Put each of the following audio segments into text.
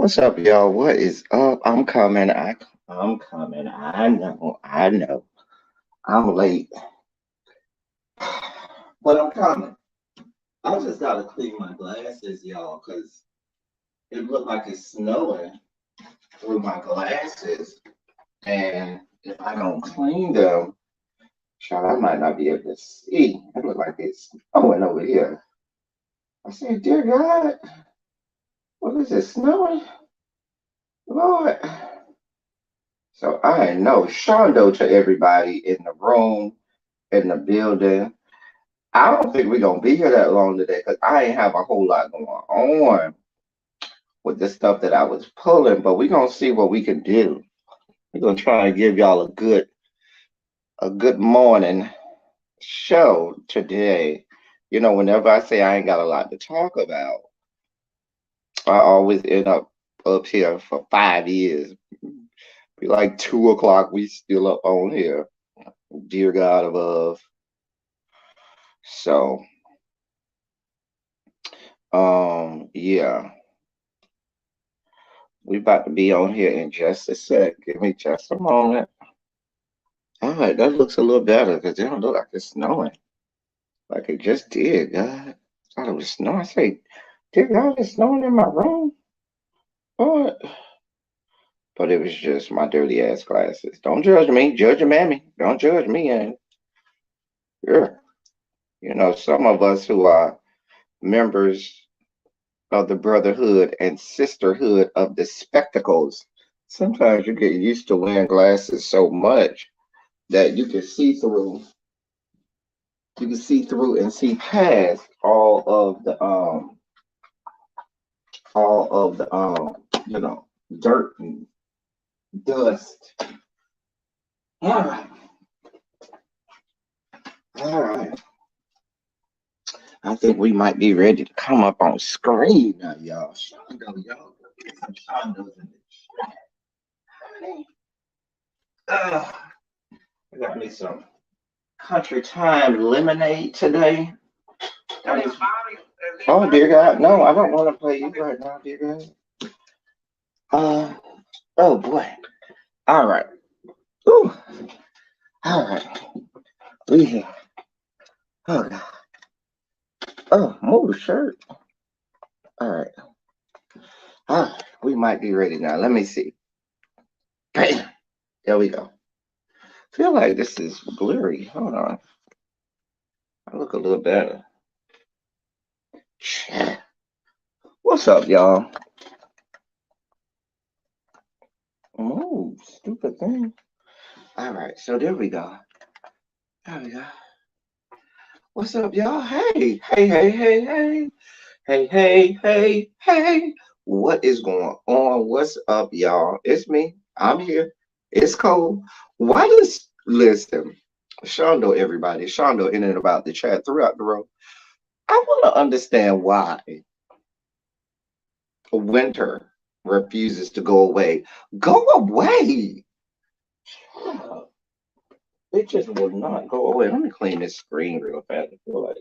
What's up, y'all? What is up? I'm coming. I know. I'm late, but I'm coming. I just gotta clean my glasses, y'all, cause it looked like it's snowing through my glasses, and if I don't clean them, child, I might not be able to see. It look like it's snowing over here. I said, dear God, what is it snowing? Lord. So I know Shondo to everybody in the room, in the building. I don't think we're gonna be here that long today because I ain't have a whole lot going on with the stuff that I was pulling, but we're gonna see what we can do. We're gonna try and give y'all a good morning show today. Whenever I say I ain't got a lot to talk about, I always end up here for 5 years. Be like 2 o'clock, we still up on here. Dear God above. So, yeah. We about to be on here in just a sec. Give me just a moment. All right, that looks a little better because it don't look like it's snowing. Like it just did, God. Thought it was snowing. I say, dear God, it's snowing in my room. What? But it was just my dirty ass glasses. Don't judge me. Judge your mammy. Don't judge me. And yeah, some of us who are members of the brotherhood and sisterhood of the spectacles, sometimes you get used to wearing glasses so much that you can see through and see past all of the dirt and dust. All right, all right. I think we might be ready to come up on screen now, y'all. Shondo, y'all. Get some Shondos in the chat, honey. Uh, I got me some country time lemonade today. That is- oh dear God, no, I don't want to play you right now, dear God. Uh, oh boy. All right. Ooh, all right. We here. Oh God. Oh, move the shirt. All right. All right. We might be ready now. Let me see. Bam. There we go. Feel like this is blurry. Hold on. I look a little better. Chat. What's up, y'all? Move, stupid thing. All right. So there we go. There we go. What's up, y'all? Hey, hey, hey, hey, hey. Hey, hey, hey, hey. What is going on? What's up, y'all? It's me. I'm here. It's cold. Why does listen, Shondo, everybody, Shondo in and about the chat throughout the room. I want to understand why winter refuses to go away. Go away. It just will not go away. Let me clean this screen real fast. I feel like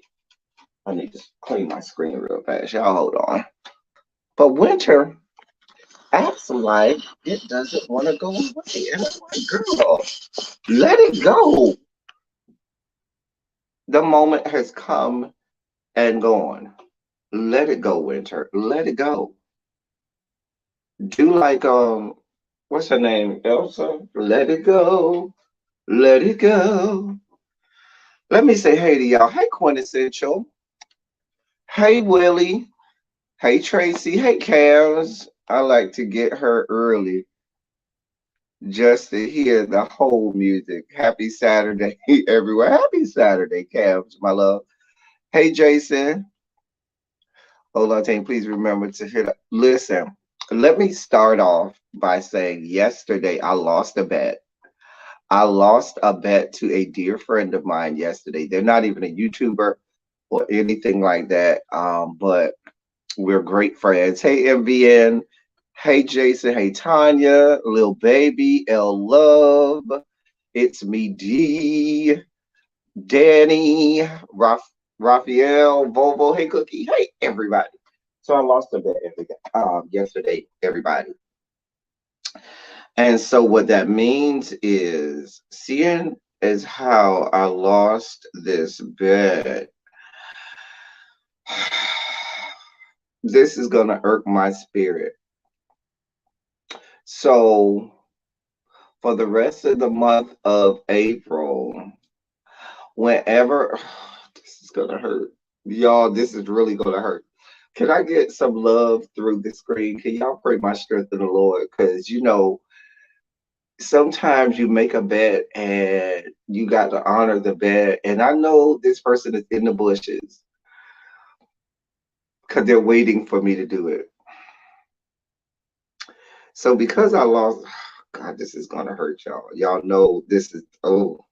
I need to clean my screen real fast. Y'all hold on. But winter acts like it doesn't want to go away. And I'm like, girl, let it go. The moment has come and gone. Let it go, winter. Let it go. Do like what's her name? Elsa? Let it go. Let it go. Let me say hey to y'all. Hey Quintessential. Hey Willie. Hey Tracy. Hey Cams. I like to get her early just to hear the whole music. Happy Saturday, everyone. Happy Saturday, Cavs, my love. Hey, Jason. Hold on, team. Please remember to hit. Listen, let me start off by saying yesterday I lost a bet. I lost a bet to a dear friend of mine yesterday. They're not even a YouTuber or anything like that, but we're great friends. Hey, MVN. Hey, Jason. Hey, Tanya. Lil Baby. L Love. It's me, D, Danny, Raphael, Volvo. Hey, Cookie. Hey, everybody. So I lost a bet yesterday, everybody. And so what that means is, seeing as how I lost this bet, this is gonna irk my spirit. So for the rest of the month of April, whenever this is gonna hurt. Y'all, this is really gonna hurt. Can I get some love through the screen? Can y'all pray my strength in the Lord? Because sometimes you make a bet and you got to honor the bet. And I know this person is in the bushes because they're waiting for me to do it. So because I lost, God, this is gonna hurt y'all. Y'all know this is, oh,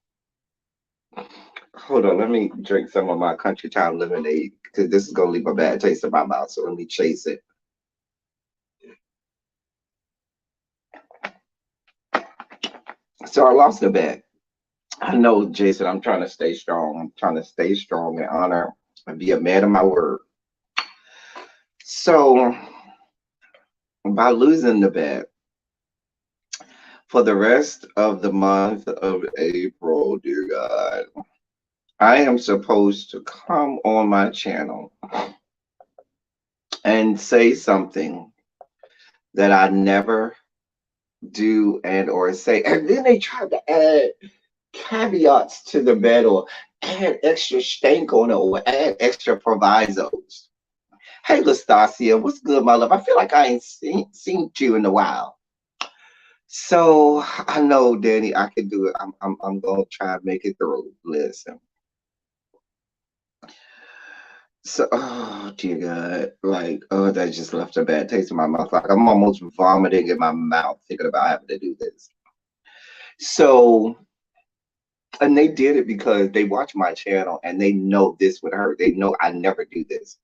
hold on, let me drink some of my country time lemonade because this is gonna leave a bad taste in my mouth. So let me chase it. So I lost the bet. I know, Jason, I'm trying to stay strong. I'm trying to stay strong and honor and be a man of my word. So by losing the bet, for the rest of the month of April, dear God, I am supposed to come on my channel and say something that I never do and or say. And then they tried to add caveats to the bet or add extra stank on it or add extra provisos. Hey, Lastasia, what's good, my love? I feel like I ain't seen you in a while. So I know, Danny, I can do it. I'm gonna try and make it through. Listen. So, oh dear God, like, oh, that just left a bad taste in my mouth. Like I'm almost vomiting in my mouth thinking about having to do this. So, and they did it because they watch my channel and they know this would hurt. They know I never do this.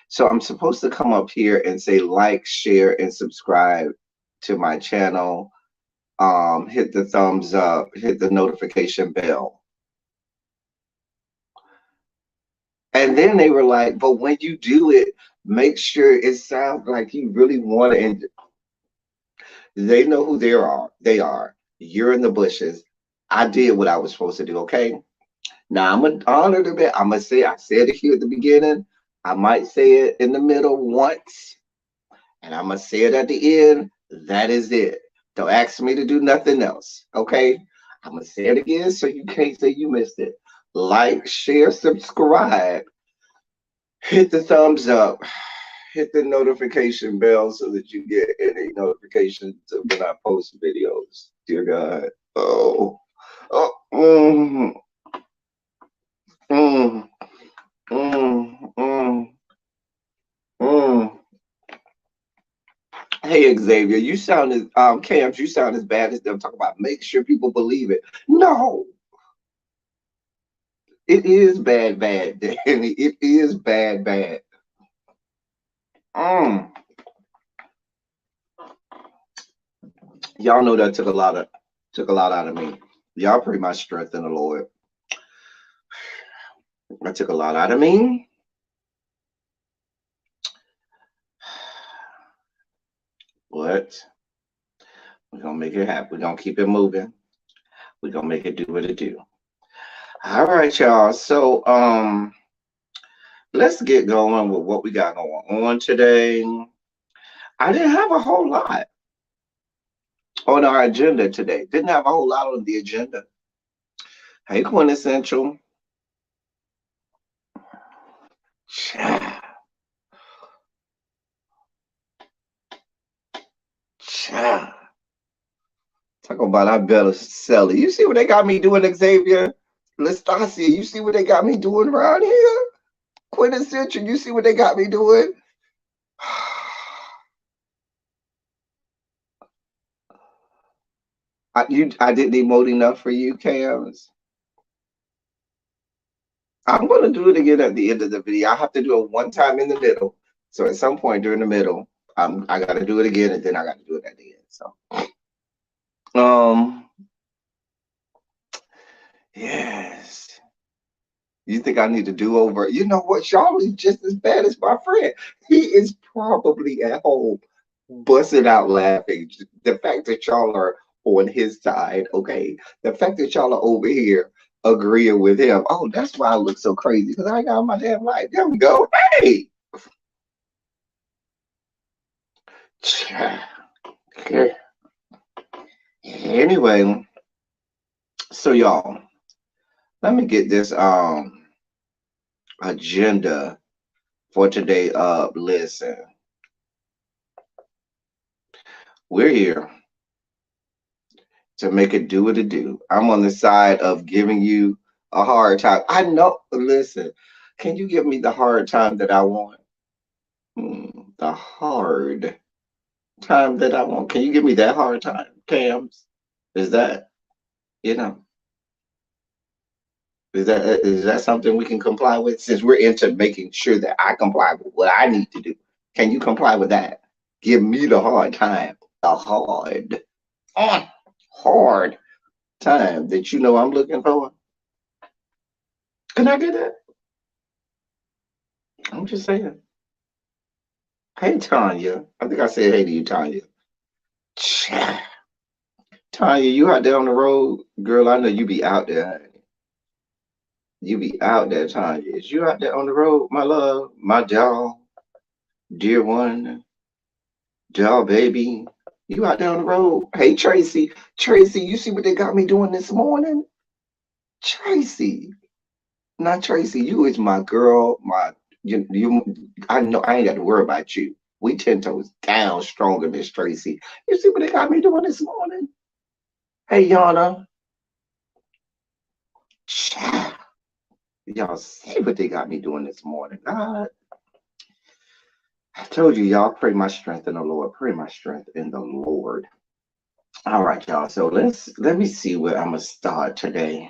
So I'm supposed to come up here and say like, share, and subscribe to my channel. Hit the thumbs up, hit the notification bell. And then they were like, but when you do it, make sure it sounds like you really want it. And they know who they are. They are. You're in the bushes. I did what I was supposed to do, okay? Now I'm gonna honor the bit. I'm gonna say I said it here at the beginning. I might say it in the middle once, and I'm gonna say it at the end. That is it. Don't ask me to do nothing else. Okay? I'm gonna say it again so you can't say you missed it. Like, share, subscribe, hit the thumbs up, hit the notification bell so that you get any notifications of when I post videos. Dear God. Oh. Oh. Mm, mm, mm, mm. Hey Xavier, you sound as Cams, you sound as bad as them talking about make sure people believe it. No, it is bad, bad, Danny. It is bad, bad. Mm. Y'all know that took a lot out of me. Y'all pretty much strength in the Lord. That took a lot out of me. But we're gonna make it happen. We're gonna keep it moving. We're gonna make it do what it do. All right, y'all. So let's get going with what we got going on today. I didn't have a whole lot on our agenda today. Didn't have a whole lot on the agenda. Hey, Quintessential. Cha. Cha. Talk about I better sell it. You see what they got me doing, Xavier? Lastasia, you see what they got me doing around here? Quintessential, you see what they got me doing? I didn't emote enough for you, Cams. I'm gonna do it again at the end of the video. I have to do it one time in the middle. So at some point during the middle, I gotta do it again and then I gotta do it at the end. So yes. You think I need to do over? You know what? Charlie's just as bad as my friend. He is probably at home busting out laughing. The fact that y'all are on his side, okay? The fact that y'all are over here agreeing with him. Oh, that's why I look so crazy because I got my damn life. There we go. Hey. Okay. Anyway, so y'all, let me get this agenda for today up. Listen, we're here to make it do what it do. I'm on the side of giving you a hard time. I know. Listen, can you give me the hard time that I want? The hard time that I want. Can you give me that hard time, Cams? Is that you know? Is that something we can comply with? Since we're into making sure that I comply with what I need to do, can you comply with that? Give me the hard time, the uh, hard time that you know I'm looking for. Can I get that? I'm just saying. Hey, Tanya. I think I said hey to you, Tanya. Tcha. Tanya, you out there on the road? Girl, I know you be out there, honey. You be out there, Tanya. Is you out there on the road, my love, my doll, dear one, doll baby? You out there on the road? Hey, Tracy. Tracy, you see what they got me doing this morning? Tracy. Not Tracy. You is my girl, you I know I ain't got to worry about you. We 10 toes down stronger, Miss Tracy. You see what they got me doing this morning? Hey, Yana. Child, y'all see what they got me doing this morning. God, I told you, y'all pray my strength in the Lord. Pray my strength in the Lord. All right, y'all. So let me see where I'm gonna start today.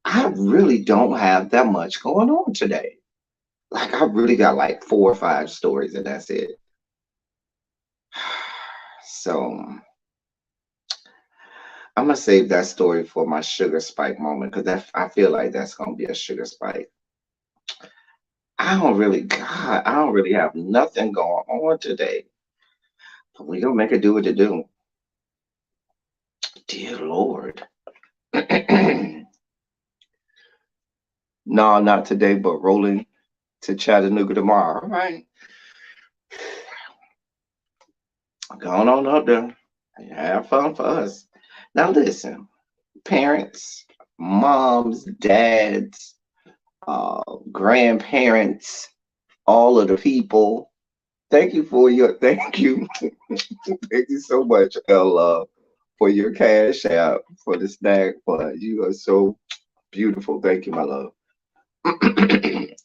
I really don't have that much going on today. Like I really got like 4 or 5 stories and that's it. So I'm gonna save that story for my sugar spike moment because I feel like that's gonna be a sugar spike. I don't really have nothing going on today. But we gonna make it do what it do. Dear Lord. No, not today, but rolling to Chattanooga tomorrow. All right. Going on up there. Have fun for us. Now listen, parents, moms, dads, grandparents, all of the people. Thank you. Thank you so much, Ella, for your cash app for the snack fund. You are so beautiful. Thank you, my love.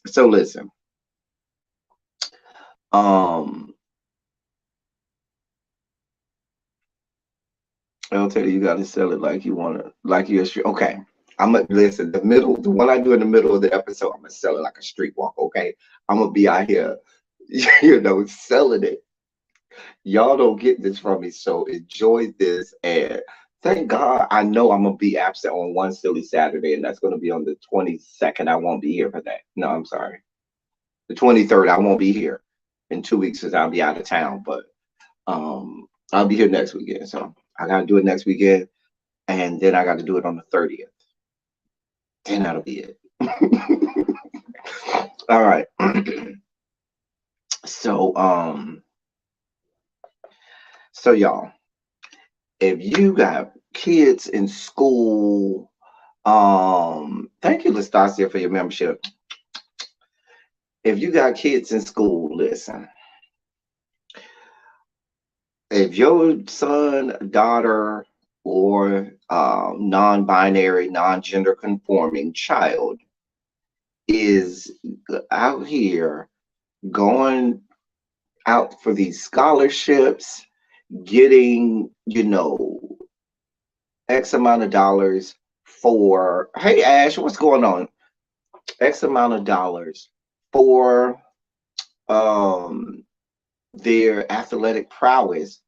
So listen, um, I'll tell you, you gotta sell it like you wanna, like you're street. Okay, I'm gonna listen. The one I do in the middle of the episode, I'm gonna sell it like a street walk. Okay, I'm gonna be out here, selling it. Y'all don't get this from me, so enjoy this. And thank God, I know I'm gonna be absent on one silly Saturday, and that's gonna be on the 22nd. I won't be here for that. No, I'm sorry. The 23rd, I won't be here. In 2 weeks, since I'll be out of town, but I'll be here next weekend. So I gotta do it next weekend, and then I got to do it on the 30th. Then that'll be it. All right. So so y'all, if you got kids in school, thank you, Lastasia, for your membership. If you got kids in school, listen. If your son, daughter, or non-binary, non-gender conforming child is out here going out for these scholarships, getting, X amount of dollars for, hey, Ash, what's going on? X amount of dollars for um, their athletic prowess.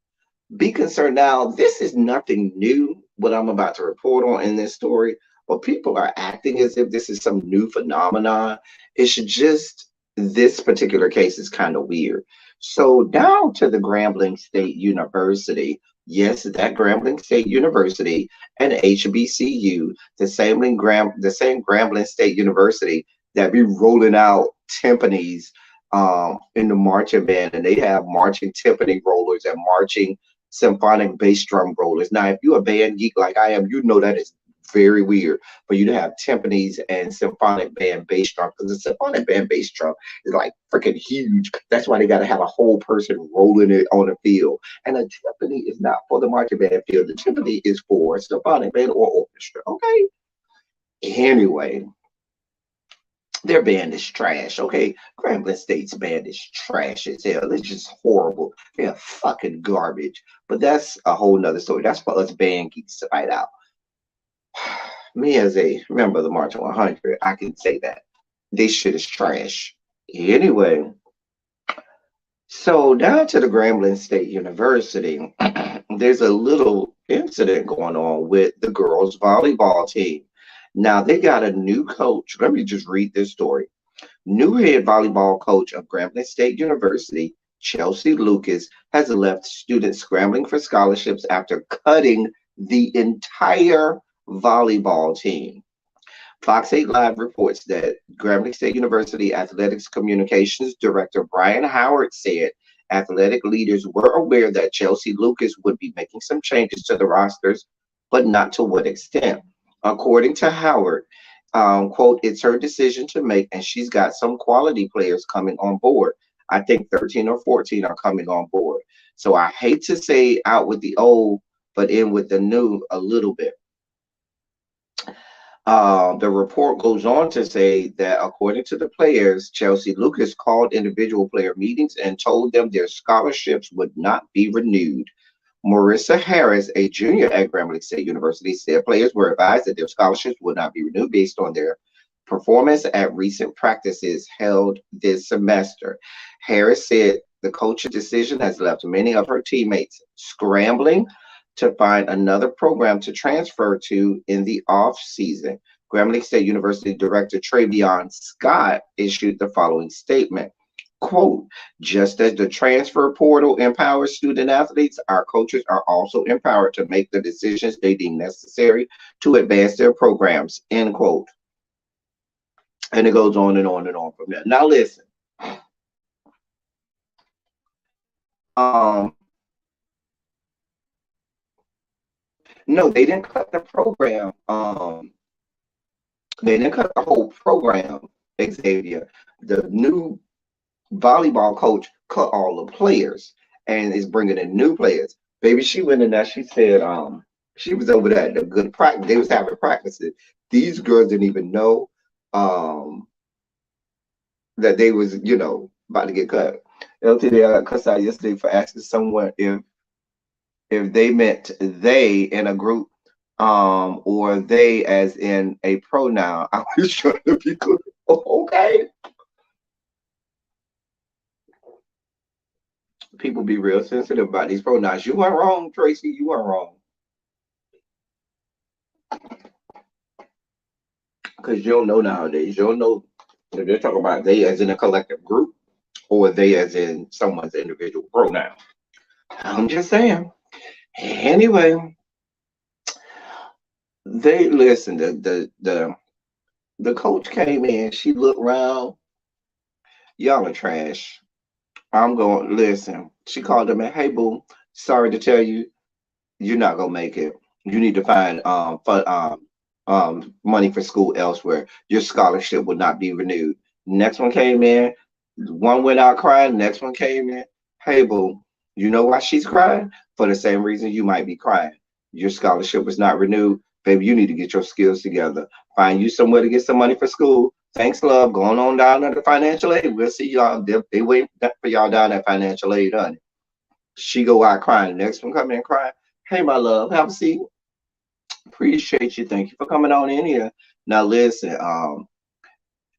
Be concerned now. This is nothing new, what I'm about to report on in this story. But people are acting as if this is some new phenomenon. It's just this particular case is kind of weird. So down to the Grambling State University. Yes, that Grambling State University and HBCU, the same Grambling State University that be rolling out timpanis in the marching band, and they have marching timpani rollers and marching symphonic bass drum rollers. Now, if you're a band geek like I am, you know that is very weird for you to have timpanis and symphonic band bass drum, because the symphonic band bass drum is like freaking huge. That's why they got to have a whole person rolling it on the field. And a timpani is not for the marching band field. The timpani is for symphonic band or orchestra. Okay. Anyway, their band is trash, okay? Grambling State's band is trash as hell. It's just horrible. They're fucking garbage. But that's a whole nother story. That's for us band geeks to fight out. Me as a member of the March 100, I can say that. This shit is trash. Anyway, so down to the Grambling State University, there's a little incident going on with the girls' volleyball team. Now they got a new coach. Let me just read this story. New head volleyball coach of Grambling State University, Chelsea Lucas, has left students scrambling for scholarships after cutting the entire volleyball team. Fox 8 Live reports that Grambling State University Athletics Communications Director Brian Howard said athletic leaders were aware that Chelsea Lucas would be making some changes to the rosters, but not to what extent. According to Howard, quote, it's her decision to make, and she's got some quality players coming on board. I think 13 or 14 are coming on board. So I hate to say out with the old, but in with the new a little bit. The report goes on to say that according to the players, Chelsea Lucas called individual player meetings and told them their scholarships would not be renewed. Marissa Harris, a junior at Grambling State University, said players were advised that their scholarships would not be renewed based on their performance at recent practices held this semester. Harris said the coach's decision has left many of her teammates scrambling to find another program to transfer to in the off season. Grambling State University Director Travion Scott issued the following statement. Quote, just as the transfer portal empowers student athletes, our coaches are also empowered to make the decisions they deem necessary to advance their programs, end quote. And it goes on and on and on from there. Now listen. No, they didn't cut the program. They didn't cut the whole program, Xavier. The new volleyball coach cut all the players and is bringing in new players. Baby, she went in there. She said, she was over there at the good practice. They was having practices. These girls didn't even know that they was, about to get cut. LTD got cussed out yesterday for asking someone if they meant they in a group, or they as in a pronoun. I was trying to be good. Okay. People be real sensitive about these pronouns. You weren't wrong, Tracy. You weren't wrong. Because you don't know nowadays. You don't know if they're talking about they as in a collective group or they as in someone's individual pronoun. I'm just saying. Anyway, they listen. The coach came in. She looked around. Y'all are trash. I'm going, listen. She called them and, hey, boo, sorry to tell you, you're not going to make it. You need to find money for school elsewhere. Your scholarship will not be renewed. Next one came in. One went out crying. Next one came in. Hey, boo, you know why she's crying? For the same reason you might be crying. Your scholarship was not renewed. Baby, you need to get your skills together. Find you somewhere to get some money for school. Thanks, love. Going on down to the financial aid. We'll see y'all. They wait for y'all down at financial aid, honey. She go out crying. The next one come in crying. Hey, my love, have a seat. Appreciate you. Thank you for coming on in here. Now, listen.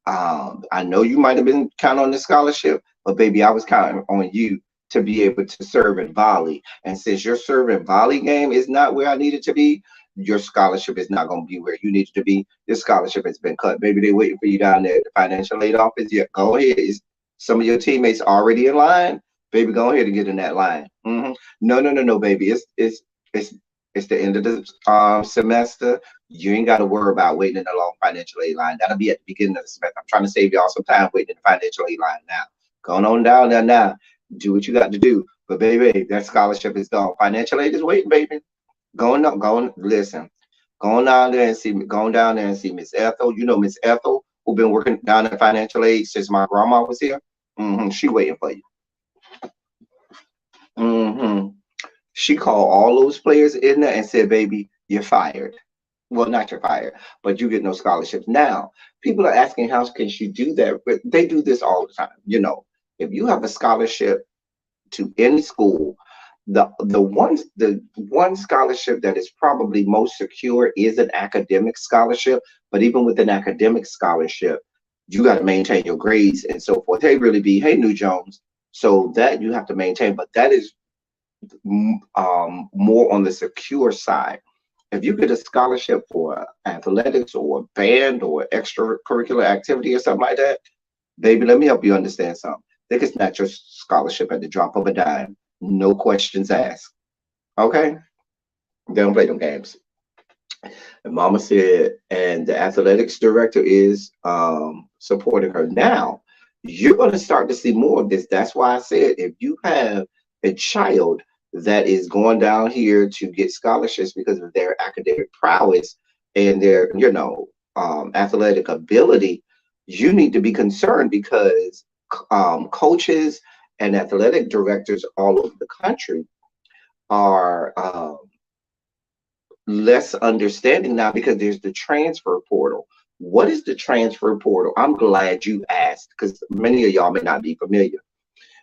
I know you might have been counting on the scholarship, but baby, I was counting on you to be able to serve in volley. And since your serving volley game is not where I need it to be, your scholarship is not going to be where you need to be. Your scholarship has been cut. Maybe they're waiting for you down there at the financial aid office. Yeah, go ahead. Is some of your teammates already in line? Baby, go ahead and get in that line. No, no, no, no, baby. It's it's the end of the semester. You ain't got to worry about waiting in a long financial aid line. That'll be at the beginning of the semester. I'm trying to save y'all some time waiting in the financial aid line now. Going on down there now. Do what you got to do. But baby, that scholarship is gone. Financial aid is waiting, baby. Going up, going listen. Going down there and see Miss Ethel. You know Miss Ethel, who been working down at financial aid since my grandma was here. She waiting for you. hmm She called all those players in there and said, baby, you're fired. Well, not you're fired, but you get no scholarships. Now, people are asking how can she do that? But they do this all the time. If you have a scholarship to any school, the one scholarship that is probably most secure is an academic scholarship. But even with an academic scholarship, you got to maintain your grades and so forth. Hey, really be, hey, New Jones. So that you have to maintain, but that is more on the secure side. If you get a scholarship for athletics or band or extracurricular activity or something like that, baby, let me help you understand something. They can snatch your scholarship at the drop of a dime, no questions asked. Okay, they don't play them games. And Mama said, and the athletics director is supporting her now. You're going to start to see more of this. That's why I said if you have a child that is going down here to get scholarships because of their academic prowess and their, athletic ability, you need to be concerned because coaches and athletic directors all over the country are less understanding now because there's the transfer portal. What is the transfer portal? I'm glad you asked because many of y'all may not be familiar.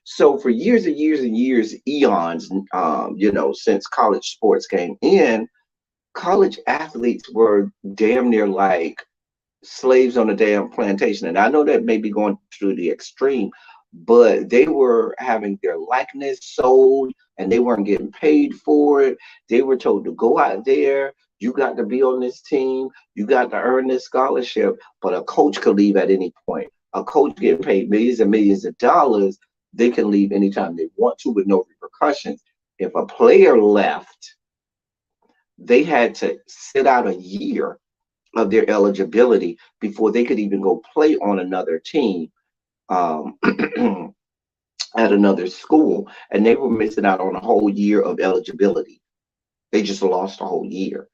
So for years and years and years, eons, since college sports came in, college athletes were damn near like slaves on a damn plantation. And I know that may be going to the extreme, but they were having their likeness sold and they weren't getting paid for it. They were told to go out there. You got to be on this team. You got to earn this scholarship. But a coach could leave at any point. A coach getting paid millions and millions of dollars, they can leave anytime they want to with no repercussions. If a player left, they had to sit out a year of their eligibility before they could even go play on another team um, at another school. And they were missing out on a whole year of eligibility. They just lost a whole year.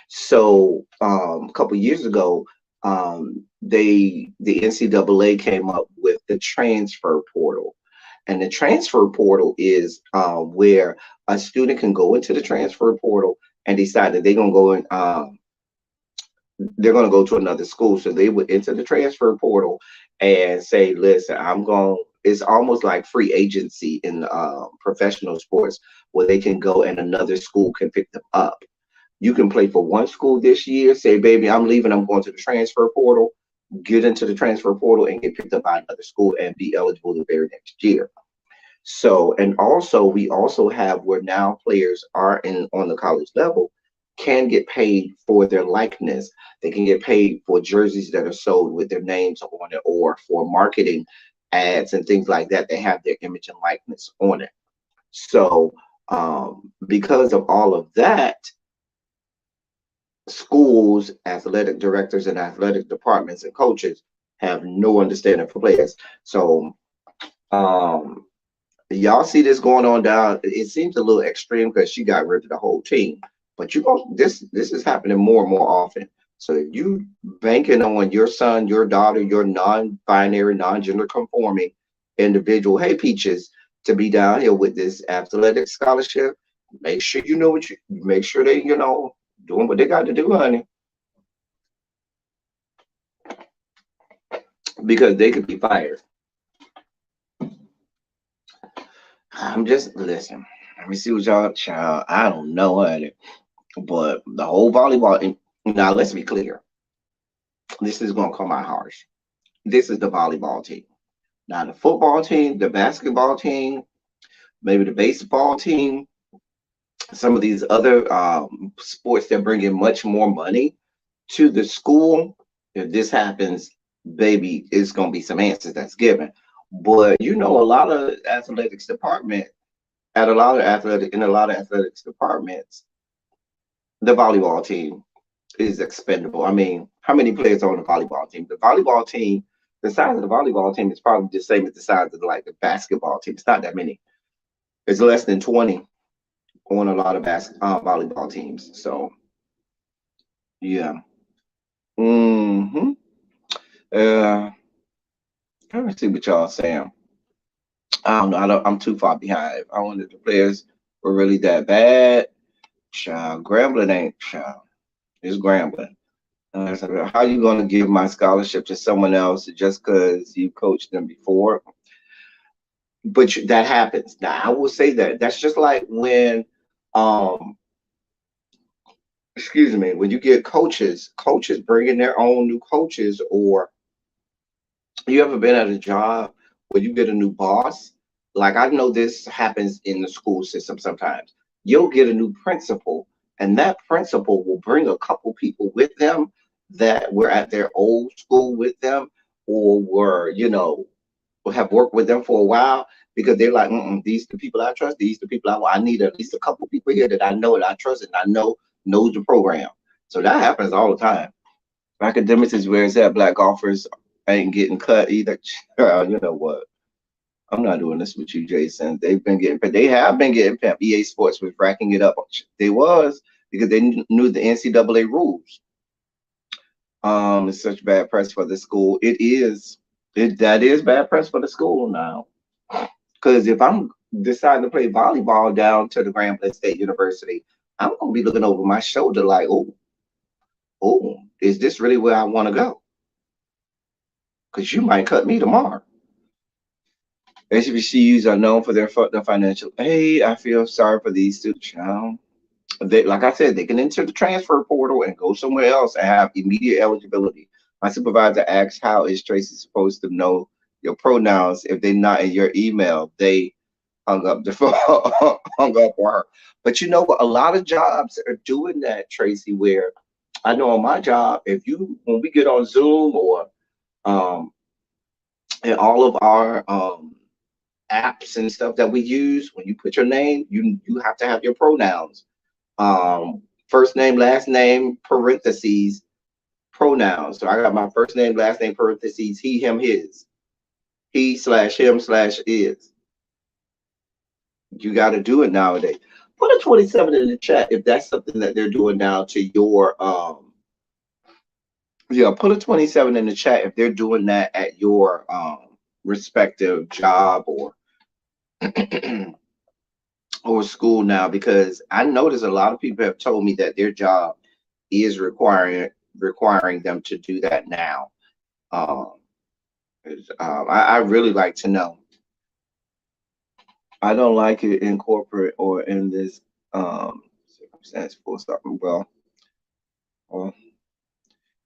So a couple years ago, the NCAA came up with the transfer portal. And the transfer portal is where a student can go into the transfer portal and decide that they're going to go to another school. So they would enter the transfer portal and say, listen, it's almost like free agency in professional sports where they can go and another school can pick them up. You can play for one school this year, say, baby, I'm leaving, I'm going to the transfer portal, get into the transfer portal and get picked up by another school and be eligible the very next year. So, and also we also have where now players are on the college level can get paid for their likeness. They can get paid for jerseys that are sold with their names on it or for marketing ads and things like that. They have their image and likeness on it. So because of all of that, schools, athletic directors and athletic departments and coaches have no understanding for players. So um, y'all see this going on down. It seems a little extreme because she got rid of the whole team. But this is happening more and more often. So if you banking on your son, your daughter, your non-binary, non-gender conforming individual, hey Peaches, to be down here with this athletic scholarship, make sure you know make sure they, doing what they got to do, honey. Because they could be fired. I'm just listen. Let me see what y'all, child. I don't know, honey. But the whole volleyball, now let's be clear. This is going to come out harsh. This is the volleyball team. Now, the football team, the basketball team, maybe the baseball team, some of these other sports that bring in much more money to the school. If this happens, baby, it's gonna be some answers that's given. But you know, a lot of athletics department at a lot of athletic in a lot of athletics departments, the volleyball team is expendable. I mean, how many players are on the volleyball team? The volleyball team, the size of the volleyball team is probably the same as the size of like the basketball team. It's not that many. It's less than 20 on a lot of volleyball teams. So yeah. Hmm. Uh, let me see what y'all saying. I don't know. I'm too far behind. I wonder if the players were really that bad. Child, Grambling ain't child. It's Grambling. So how you gonna give my scholarship to someone else just because you coached them before? But that happens. Now I will say that that's just like when, um, excuse me, when you get coaches bringing their own new coaches, or you ever been at a job where you get a new boss? Like I know this happens in the school system sometimes. You'll get a new principal, and that principal will bring a couple people with them that were at their old school with them, or were, will have worked with them for a while, because they're like, mm-mm, these the people I trust. These the people I need at least a couple people here that I know and I trust and I know knows the program. So that happens all the time. Academics is where it's at. Black golfers ain't getting cut either. You know what? I'm not doing this with you, Jason. They have been getting pimped. EA Sports was racking it up. They was, because they knew the NCAA rules. It's such bad press for the school. That is bad press for the school now. Because if I'm deciding to play volleyball down to the Grambling State University, I'm gonna be looking over my shoulder like, is this really where I want to go? Because you might cut me tomorrow. HBCUs are known for their financial aid. I feel sorry for these students. They, like I said, they can enter the transfer portal and go somewhere else and have immediate eligibility. My supervisor asked, "How is Tracy supposed to know your pronouns if they're not in your email?" They hung up the phone, hung up on her. But you know what? A lot of jobs are doing that, Tracy. Where I know on my job, when we get on Zoom or um, in all of our apps and stuff that we use, when you put your name, you have to have your pronouns. First name, last name, parentheses, pronouns. So I got my first name, last name, parentheses, he, him, his. He slash him slash is. You got to do it nowadays. Put a 27 in the chat if that's something that they're doing now to your yeah, put a 27 in the chat if they're doing that at your respective job or or school now, because I notice a lot of people have told me that their job is requiring them to do that now. Um, I really like to know. I don't like it in corporate or in this circumstance. Full stop. Well,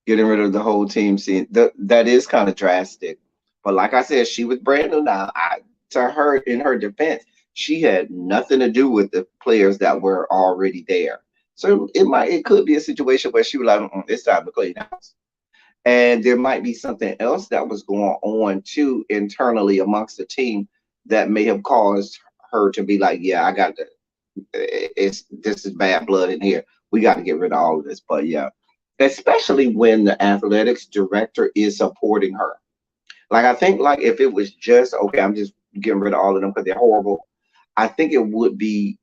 getting rid of the whole team scene, that is kind of drastic. But like I said, she was brand new now. To her, in her defense, she had nothing to do with the players that were already there. So it could be a situation where she was like, it's time to play now. And there might be something else that was going on too internally amongst the team that may have caused her to be like, yeah, I got to, this is bad blood in here. We got to get rid of all of this. But yeah, especially when the athletics director is supporting her. Like I think like if it was just okay, I'm just getting rid of all of them because they're horrible. I think it would be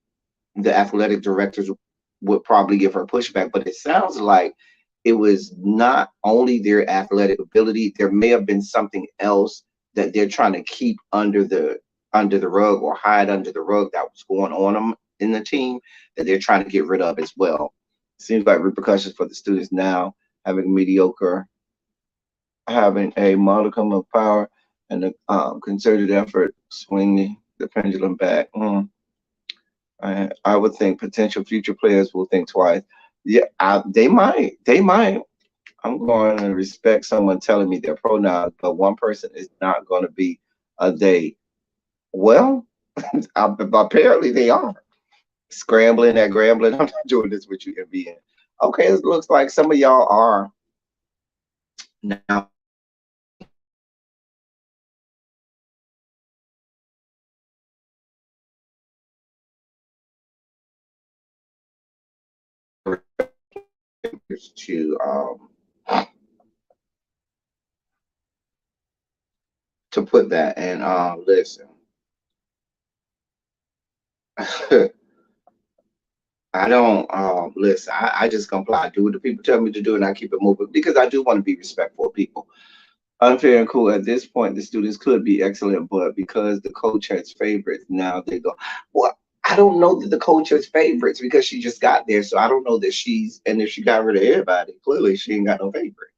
the athletic directors would probably give her pushback, but it sounds like it was not only their athletic ability. There may have been something else that they're trying to keep under the rug or hide under the rug that was going on them in the team that they're trying to get rid of as well. Seems like repercussions for the students now having a modicum of power and a concerted effort swinging the pendulum back. I would think potential future players will think twice. Yeah, they might. They might. I'm going to respect someone telling me their pronouns, but one person is not going to be a they. Well, apparently they are. Scrambling and grambling. I'm not doing this with you, MBN. Okay, it looks like some of y'all are now to put that. And listen, I don't listen. I just comply. I do what the people tell me to do, and I keep it moving because I do want to be respectful of people. Unfair and cool. At this point, the students could be excellent, but because the coach has favorites, now they go. Well, I don't know that the coach has favorites because she just got there, so I don't know that she's. And if she got rid of everybody, clearly she ain't got no favorite.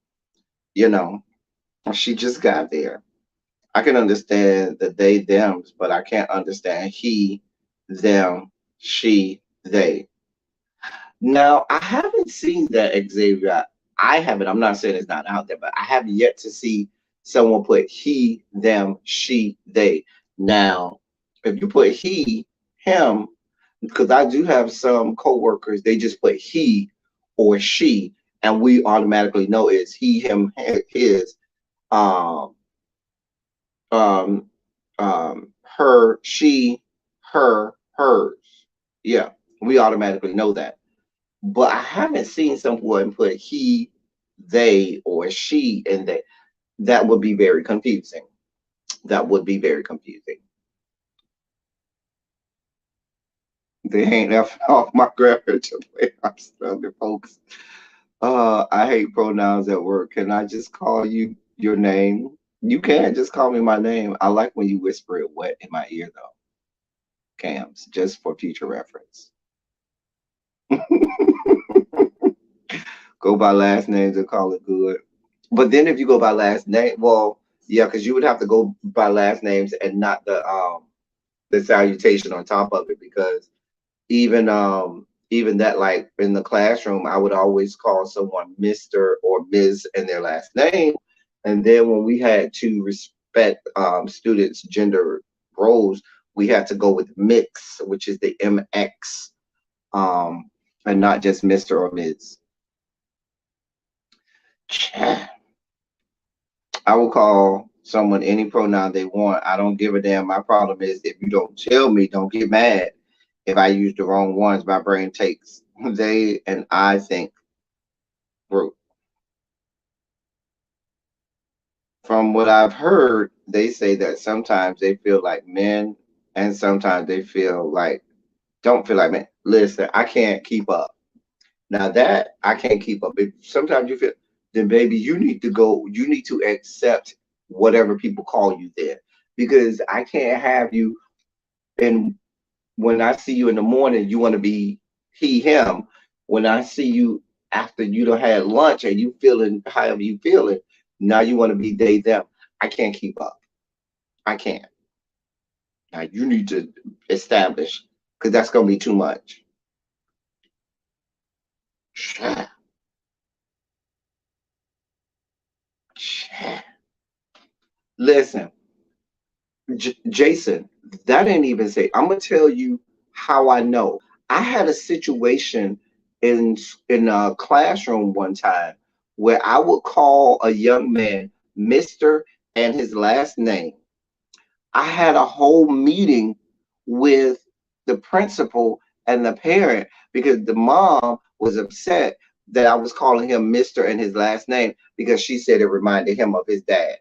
You know, she just got there. I can understand the they thems, but I can't understand he, them, she, they. Now, I haven't seen that Xavier. I haven't. I'm not saying it's not out there, but I have yet to see someone put he, them, she, they. Now, if you put he, him, because I do have some coworkers, they just put he or she, and we automatically know it's he, him, his, um, um, her, she, her, hers. Yeah, we automatically know that. But I haven't seen someone put he, they, or she in that. That would be very confusing. That would be very confusing. They ain't left off my grandpa to play our Southern folks. I hate pronouns at work. Can I just call you your name? You can just call me my name. I like when you whisper it wet in my ear, though. Cams, just for future reference. Go by last names and call it good. But then if you go by last name, well, yeah, because you would have to go by last names and not the salutation on top of it because even that like in the classroom, I would always call someone Mr. or Ms. in their last name. And then when we had to respect students' gender roles, we had to go with mix, which is the MX, and not just Mr. or Ms. I will call someone any pronoun they want. I don't give a damn. My problem is if you don't tell me, don't get mad. If I use the wrong ones, my brain takes they and I think group. From what I've heard, they say that sometimes they feel like men and sometimes they feel like don't feel like men. Listen, I can't keep up. Now that I can't keep up. If sometimes you feel then baby, you need to go, you need to accept whatever people call you then. Because I can't have you and when I see you in the morning, you want to be he, him. When I see you after you done had lunch and you feeling however you feeling, now you want to be they, them. I can't keep up. I can't. Now you need to establish because that's gonna be too much. Listen, Jason, that ain't even say. I'm gonna tell you how I know. I had a situation in in a classroom one time where I would call a young man Mister and his last name. I had a whole meeting with the principal and the parent because the mom was upset that I was calling him Mister and his last name because she said it reminded him of his dad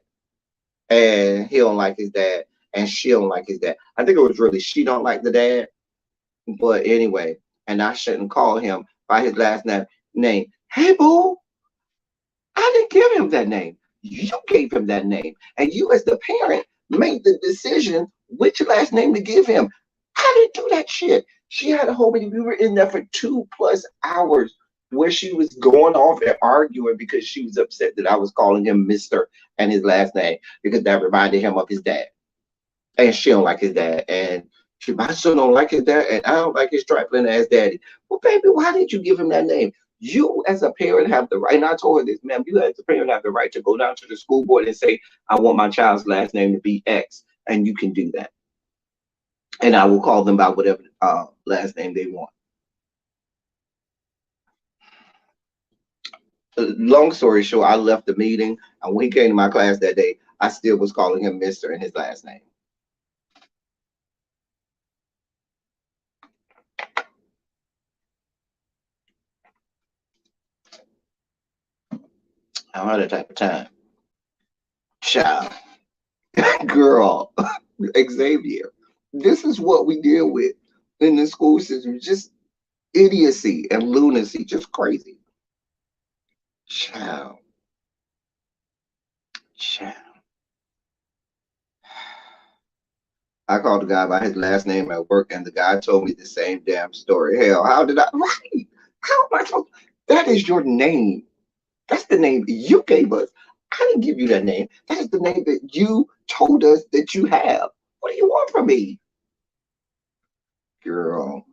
and he don't like his dad and she don't like his dad. I think it was really she don't like the dad, but anyway, and I shouldn't call him by his last name. Hey boo, I didn't give him that name. You gave him that name. And you as the parent made the decision which last name to give him. I didn't do that shit. She had a whole meeting. We were in there for 2+ hours where she was going off and arguing because she was upset that I was calling him Mr. and his last name because that reminded him of his dad. And she don't like his dad. And she, my son don't like his dad, and I don't like his trifling ass daddy. Well, baby, why did you give him that name? You as a parent have the right, and I told her this, ma'am, you as a parent have the right to go down to the school board and say, I want my child's last name to be X, and you can do that. and I will call them by whatever last name they want. Long story short, I left the meeting, and when he came to my class that day, I still was calling him Mister in his last name. I don't have that type of time. Child, girl, Xavier, this is what we deal with in the school system. Just idiocy and lunacy, just crazy. Child, child. I called the guy by his last name at work, and the guy told me the same damn story. Hell, how did I? Right? How am I supposed? That is your name. That's the name you gave us. I didn't give you that name. That is the name that you told us that you have. What do you want from me, girl?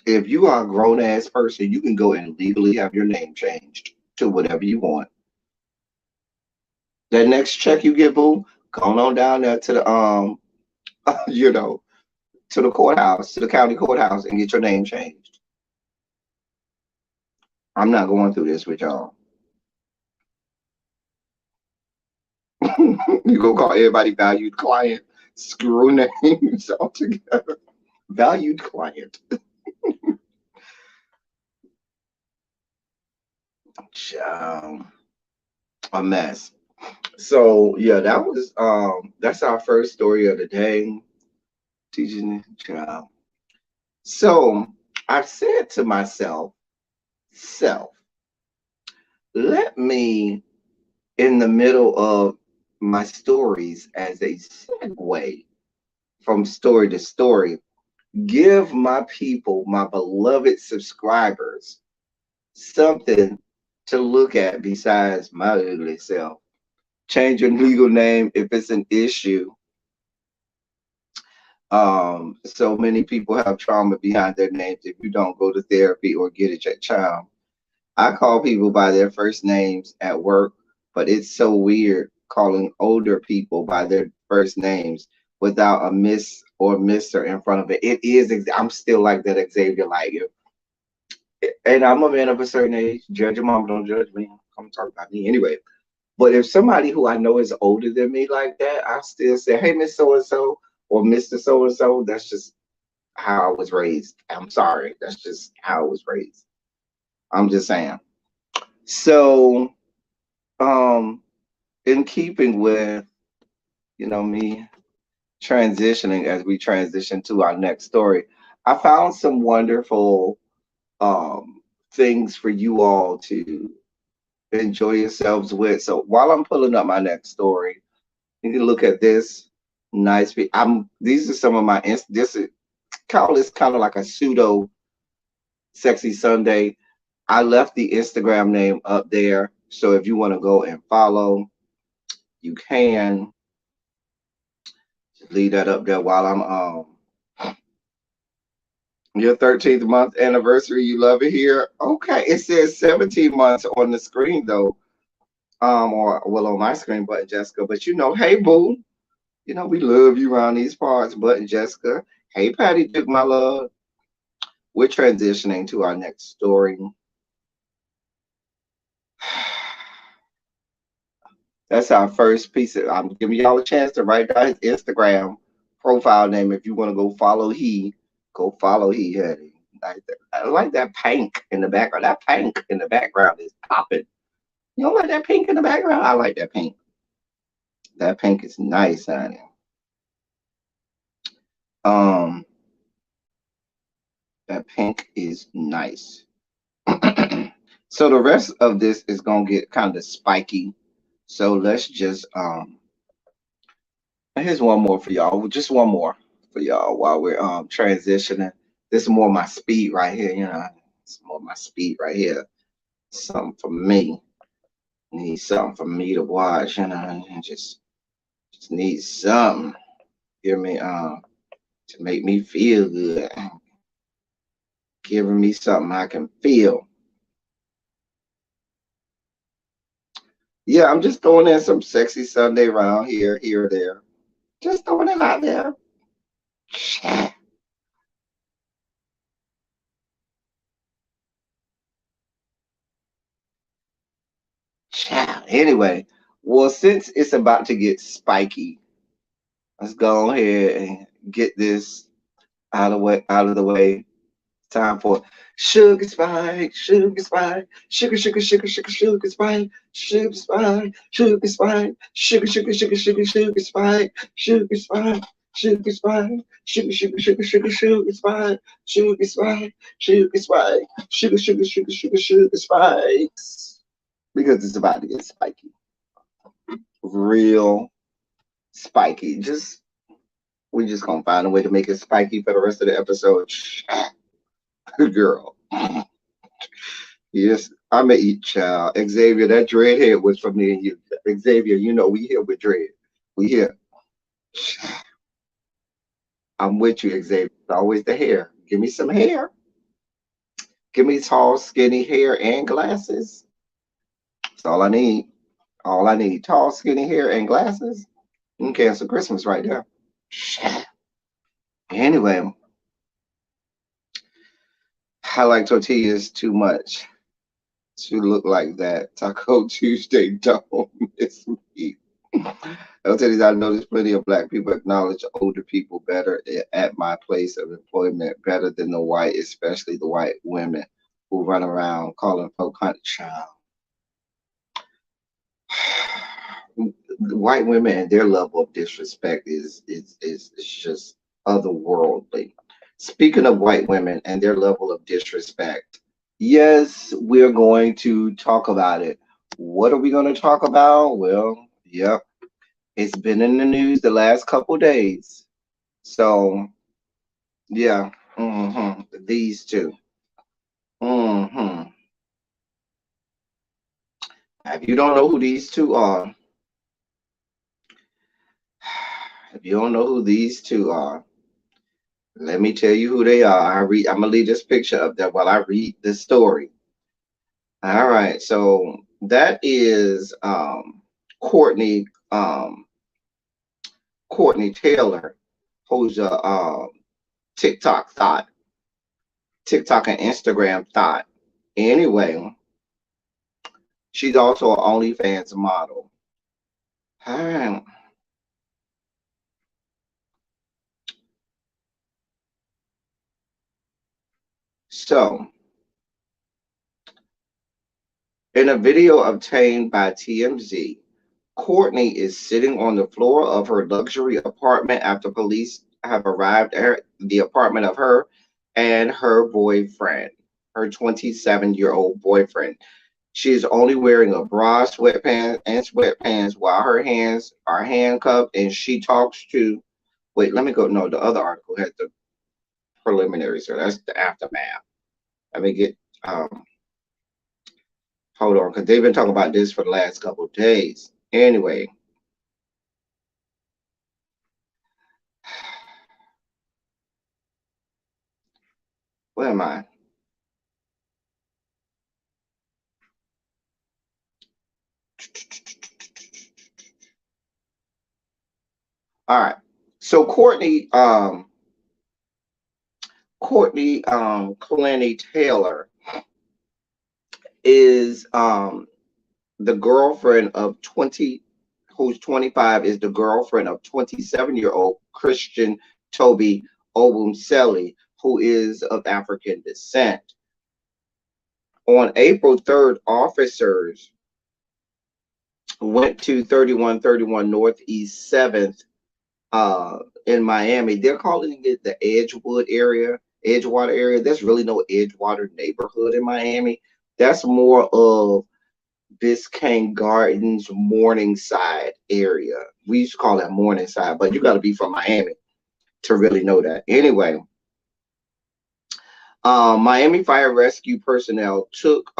If you are a grown ass person, you can go and legally have your name changed to whatever you want. That next check you get, boo, go on down there to the you know, to the courthouse, to the county courthouse, and get your name changed. I'm not going through this with y'all. You go call everybody valued client. Screw names altogether. Valued client. Child, a mess. So yeah, that's our first story of the day. Teaching the child. So I said to myself, self, let me in the middle of my stories as a segue from story to story, give my people, my beloved subscribers, something to look at besides my ugly self. Change your legal name if it's an issue. So many people have trauma behind their names if you don't go to therapy or get a child. I call people by their first names at work, but it's so weird calling older people by their first names without a miss or mister in front of it. It is, I'm still like that, Xavier, like you. And I'm a man of a certain age. Judge your mom, don't judge me. I'm talking about me anyway. But if somebody who I know is older than me like that, I still say, hey, Miss So and so or Mr. So and so. That's just how I was raised. I'm sorry. That's just how I was raised. I'm just saying. So, um, in keeping with, me transitioning as we transition to our next story, I found some wonderful things for you all to enjoy yourselves with. So while I'm pulling up my next story, you can look at this nice. These are some of my this is call this kind of like a pseudo sexy Sunday. I left the Instagram name up there, so if you want to go and follow, you can. Just leave that up there while I'm your 13th month anniversary. You love it here. Okay, it says 17 months on the screen though. Or well on my screen, but Jessica. But hey boo, we love you around these parts, Button Jessica. Hey Patty Duke, my love. We're transitioning to our next story. That's our first piece. I'm giving y'all a chance to write down his Instagram profile name. If you want to go follow he, honey. I like that pink in the background. That pink in the background is popping. You don't like that pink in the background? I like that pink. That pink is nice, honey. Um, that pink is nice. So the rest of this is gonna get kind of spiky. So let's just here's one more for y'all. Just one more for y'all while we're transitioning. This is more my speed right here, It's more my speed right here. Something for me. Need something for me to watch, and just need something. Give me to make me feel good. Giving me something I can feel. Yeah, I'm just throwing in some sexy Sunday around here or there. Just throwing it out there. Anyway, well, since it's about to get spiky, let's go ahead and get this out of the way. Time for sugar spike, sugar spike, sugar spike, sugar spike, sugar spike, sugar spike, sugar spike, sugar spike, sugar spike, sugar spike, sugar spike, sugar spikes. Because it's about to get spiky, real spiky. We just gonna find a way to make it spiky for the rest of the episode. Girl. Yes, I'm gonna eat child. Xavier, that dreadhead was for me and you. Xavier, you know we here with dread. We here. I'm with you, Xavier. It's always the hair. Give me some hair. Give me tall, skinny hair and glasses. That's all I need. All I need. Tall, skinny hair and glasses. You can cancel Christmas right there. Anyway, I like tortillas too much to look like that. Taco Tuesday don't miss me. I'll tell you that I notice plenty of black people acknowledge older people better at my place of employment, better than the white, especially the white women who run around calling folk country child. White women and their level of disrespect is just otherworldly. Speaking of white women and their level of disrespect, yes, we're going to talk about it. What are we going to talk about? Well, yep, it's been in the news the last couple days. So, yeah, these two. hmm If you don't know who these two are, if you don't know who these two are, let me tell you who they are. I'm gonna leave this picture up there while I read the story. All right, so that is Courtney Courtney Taylor, who's a TikTok thought, TikTok and Instagram thought. Anyway, she's also an OnlyFans model. All right. So, in a video obtained by TMZ, Courtney is sitting on the floor of her luxury apartment after police have arrived at the apartment of her and her boyfriend, her 27-year-old boyfriend. She is only wearing a bra, sweatpants while her hands are handcuffed, and she talks to. Wait, let me go. No, the other article had the preliminary, so that's the aftermath. Let me get. Hold on, because they've been talking about this for the last couple of days. Anyway, where am I? All right. So Courtney Clenny Taylor is the girlfriend of 20, who's 25, is the girlfriend of 27-year-old Christian Toby Obumseli, who is of African descent. On April 3rd, officers went to 3131 Northeast 7th in Miami. They're calling it the Edgewater area. There's really no Edgewater neighborhood in Miami. That's more of Biscayne Gardens, Morningside area. We used to call that Morningside, but you got to be from Miami to really know that. Anyway, Miami Fire Rescue personnel took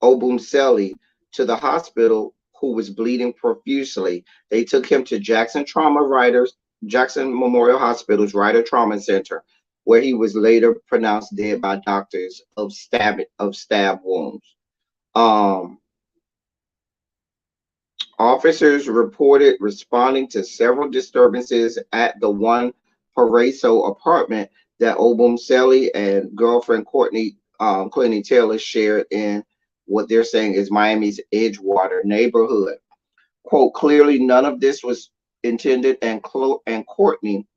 Obumseli to the hospital, who was bleeding profusely. They took him to Jackson Memorial Hospital's Ryder Trauma Center, where he was later pronounced dead by doctors of stab wounds. Officers reported responding to several disturbances at the One Paraiso apartment that Obumseli and girlfriend Courtney Taylor shared in what they're saying is Miami's Edgewater neighborhood. Quote, clearly none of this was intended, and Courtney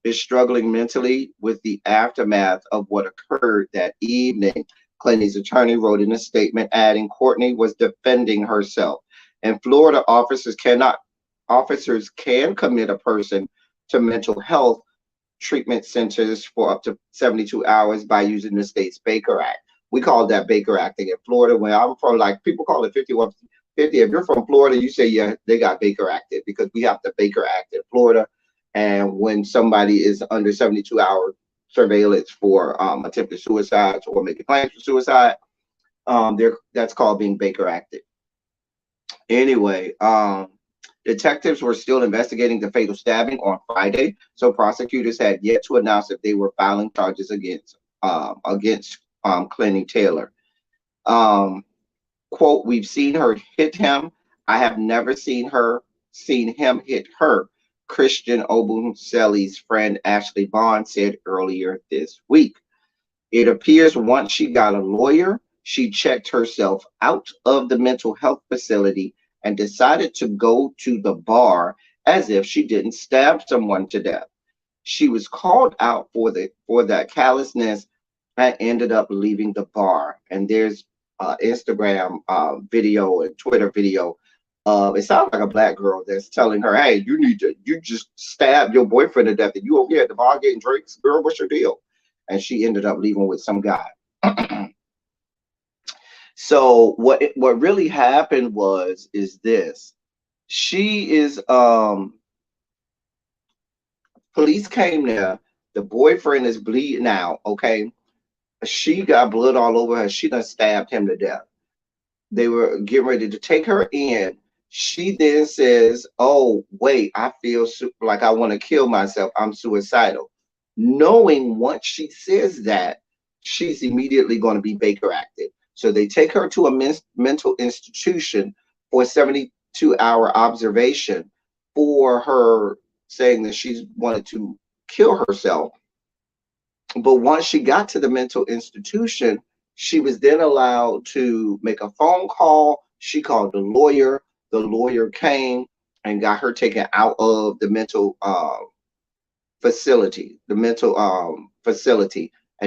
is struggling mentally with the aftermath of what occurred that evening. Clinton's attorney wrote in a statement, adding Courtney was defending herself. In Florida, officers can commit a person to mental health treatment centers for up to 72 hours by using the state's Baker Act. We call that Baker Acting in Florida. Where I'm from, like people call it 5150. If you're from Florida, you say, yeah, they got Baker Acted because we have the Baker Act in Florida. And when somebody is under 72-hour surveillance for attempted suicides or making plans for suicide, that's called being Baker Acted. Anyway, detectives were still investigating the fatal stabbing on Friday, so prosecutors had yet to announce if they were filing charges against Clenny Taylor. Quote, we've seen her hit him. I have never seen him hit her, Christian Obunselli's friend Ashley Bond said earlier this week. It appears once she got a lawyer, she checked herself out of the mental health facility and decided to go to the bar as if she didn't stab someone to death. She was called out for that callousness and ended up leaving the bar. And there's Instagram video and Twitter video. It sounds like a black girl that's telling her, hey, you just stabbed your boyfriend to death and you over here at the bar getting drinks. Girl, what's your deal? And she ended up leaving with some guy. So what really happened is this. She is police came there. The boyfriend is bleeding out, okay? She got blood all over her. She done stabbed him to death. They were getting ready to take her in. She then says, oh, wait, I feel like I want to kill myself. I'm suicidal. Knowing once she says that, she's immediately going to be Baker Acted. So they take her to a mental institution for a 72-hour observation for her saying that she wanted to kill herself. But once she got to the mental institution, she was then allowed to make a phone call. She called the lawyer. The lawyer came and got her taken out of the mental facility, and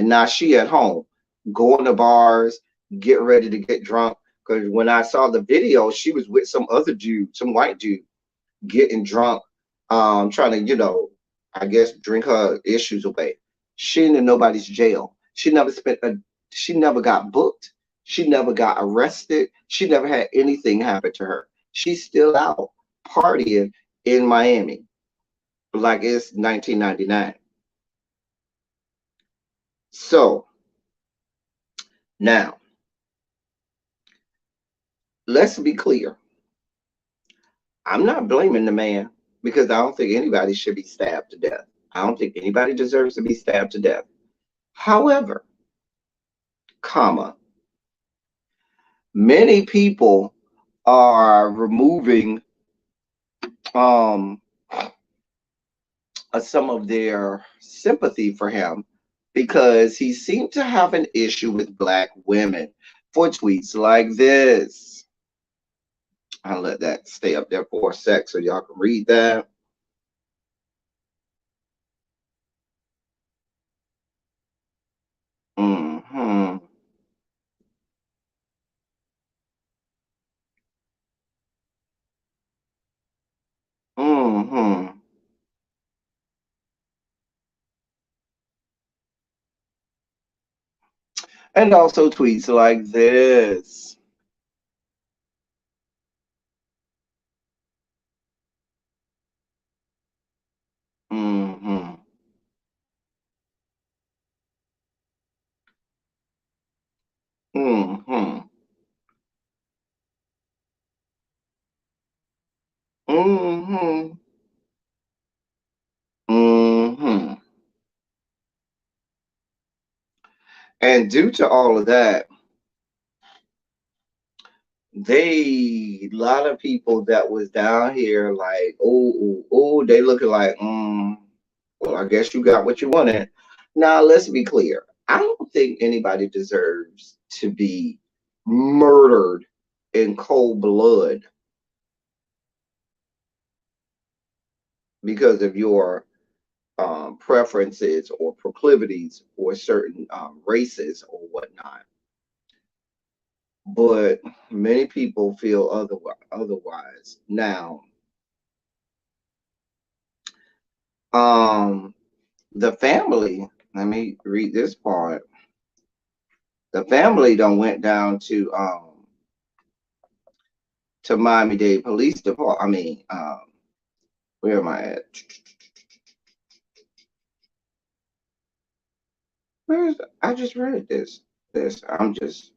now she at home, going to bars, getting ready to get drunk. Because when I saw the video, she was with some other dude, some white dude, getting drunk, trying to, I guess, drink her issues away. She ain't in nobody's jail. She never got booked. She never got arrested. She never had anything happen to her. She's still out partying in Miami like it's 1999. So now, let's be clear. I'm not blaming the man because I don't think anybody should be stabbed to death. I don't think anybody deserves to be stabbed to death. However, many people are removing some of their sympathy for him because he seemed to have an issue with black women for tweets like this. I'll let that stay up there for a sec so y'all can read that. Mm-hmm. Mm-hmm. And also tweets like this. Mm-hmm. Mm-hmm. Mm-hmm. Mm-hmm. And due to all of that, a lot of people that was down here like, oh, they looking like, well, I guess you got what you wanted. Now, let's be clear. I don't think anybody deserves to be murdered in cold blood because of your preferences or proclivities for certain races or whatnot. But many people feel otherwise. Now, um, the family, let me read this part. The family done went down to Miami-Dade Police Department. I mean, where am I at? Where's I just read this. I'm just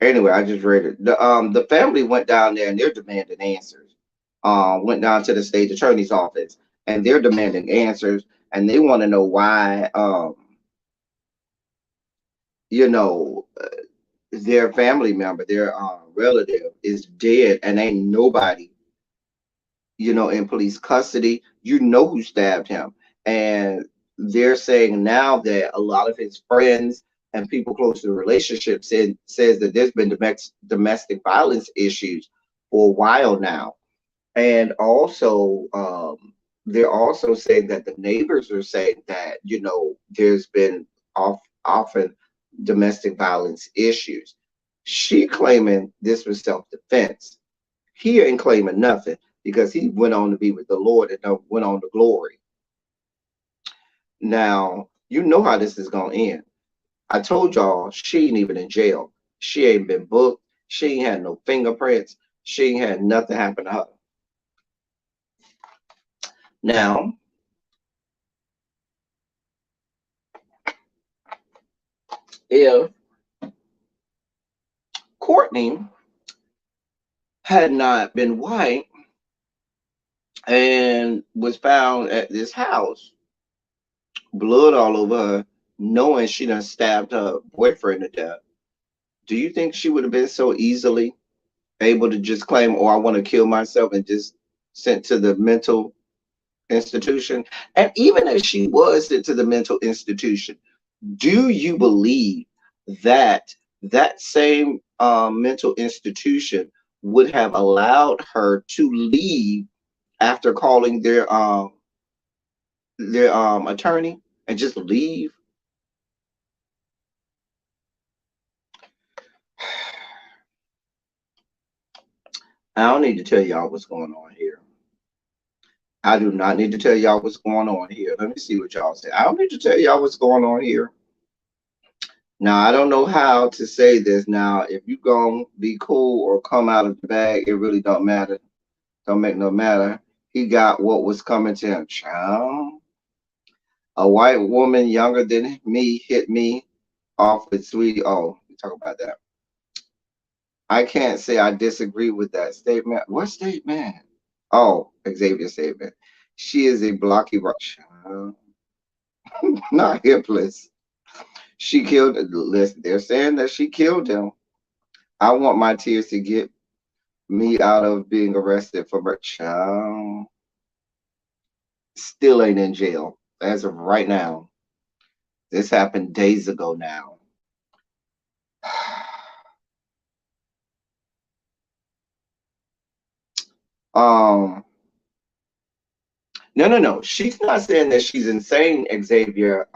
anyway, I just read it. The family went down there and they're demanding answers. Went down to the state attorney's office and they're demanding answers and they want to know why you know their family member, their relative is dead and ain't nobody, in police custody. You know who stabbed him. And they're saying now that a lot of his friends and people close to the relationship says that there's been domestic violence issues for a while now. And also, they're also saying that the neighbors are saying that, there's been often domestic violence issues. She claiming this was self-defense. He ain't claiming nothing because he went on to be with the Lord and went on to glory. Now, you know how this is going to end. I told y'all she ain't even in jail. She ain't been booked. She ain't had no fingerprints. She ain't had nothing happen to her. Now, if Courtney had not been white and was found at this house, blood all over her, knowing she done stabbed her boyfriend to death, do you think she would have been so easily able to just claim, oh, I want to kill myself and just sent to the mental institution? And even if she was sent to the mental institution, do you believe that that same mental institution would have allowed her to leave after calling their attorney and just leave? I don't need to tell y'all what's going on here. I do not need to tell y'all what's going on here. Let me see what y'all say. I don't need to tell y'all what's going on here. Now, I don't know how to say this. Now, if you gonna be cool or come out of the bag, it really don't matter. Don't make no matter. He got what was coming to him. Child. A white woman younger than me hit me off with sweetie. Oh, we talk about that. I can't say I disagree with that statement. What statement? Oh, Xavier's statement. She is a blocky rock. Not hipless. She killed. Listen, they're saying that she killed him. I want my tears to get me out of being arrested for murder. Child. Still ain't in jail as of right now. This happened days ago now. um no. She's not saying that she's insane, Xavier.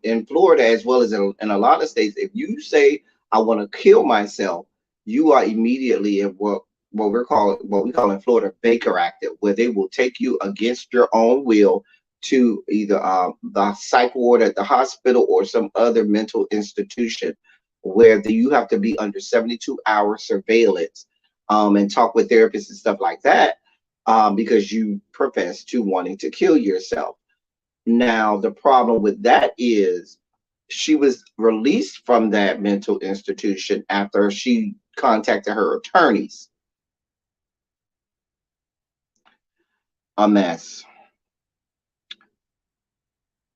In Florida, as well as in a lot of states, if you say I want to kill myself, you are immediately in what we call in Florida Baker Active, where they will take you against your own will to either the psych ward at the hospital or some other mental institution, where you have to be under 72-hour surveillance, and talk with therapists and stuff like that, because you profess to wanting to kill yourself. Now, the problem with that is she was released from that mental institution after she contacted her attorneys. A mess.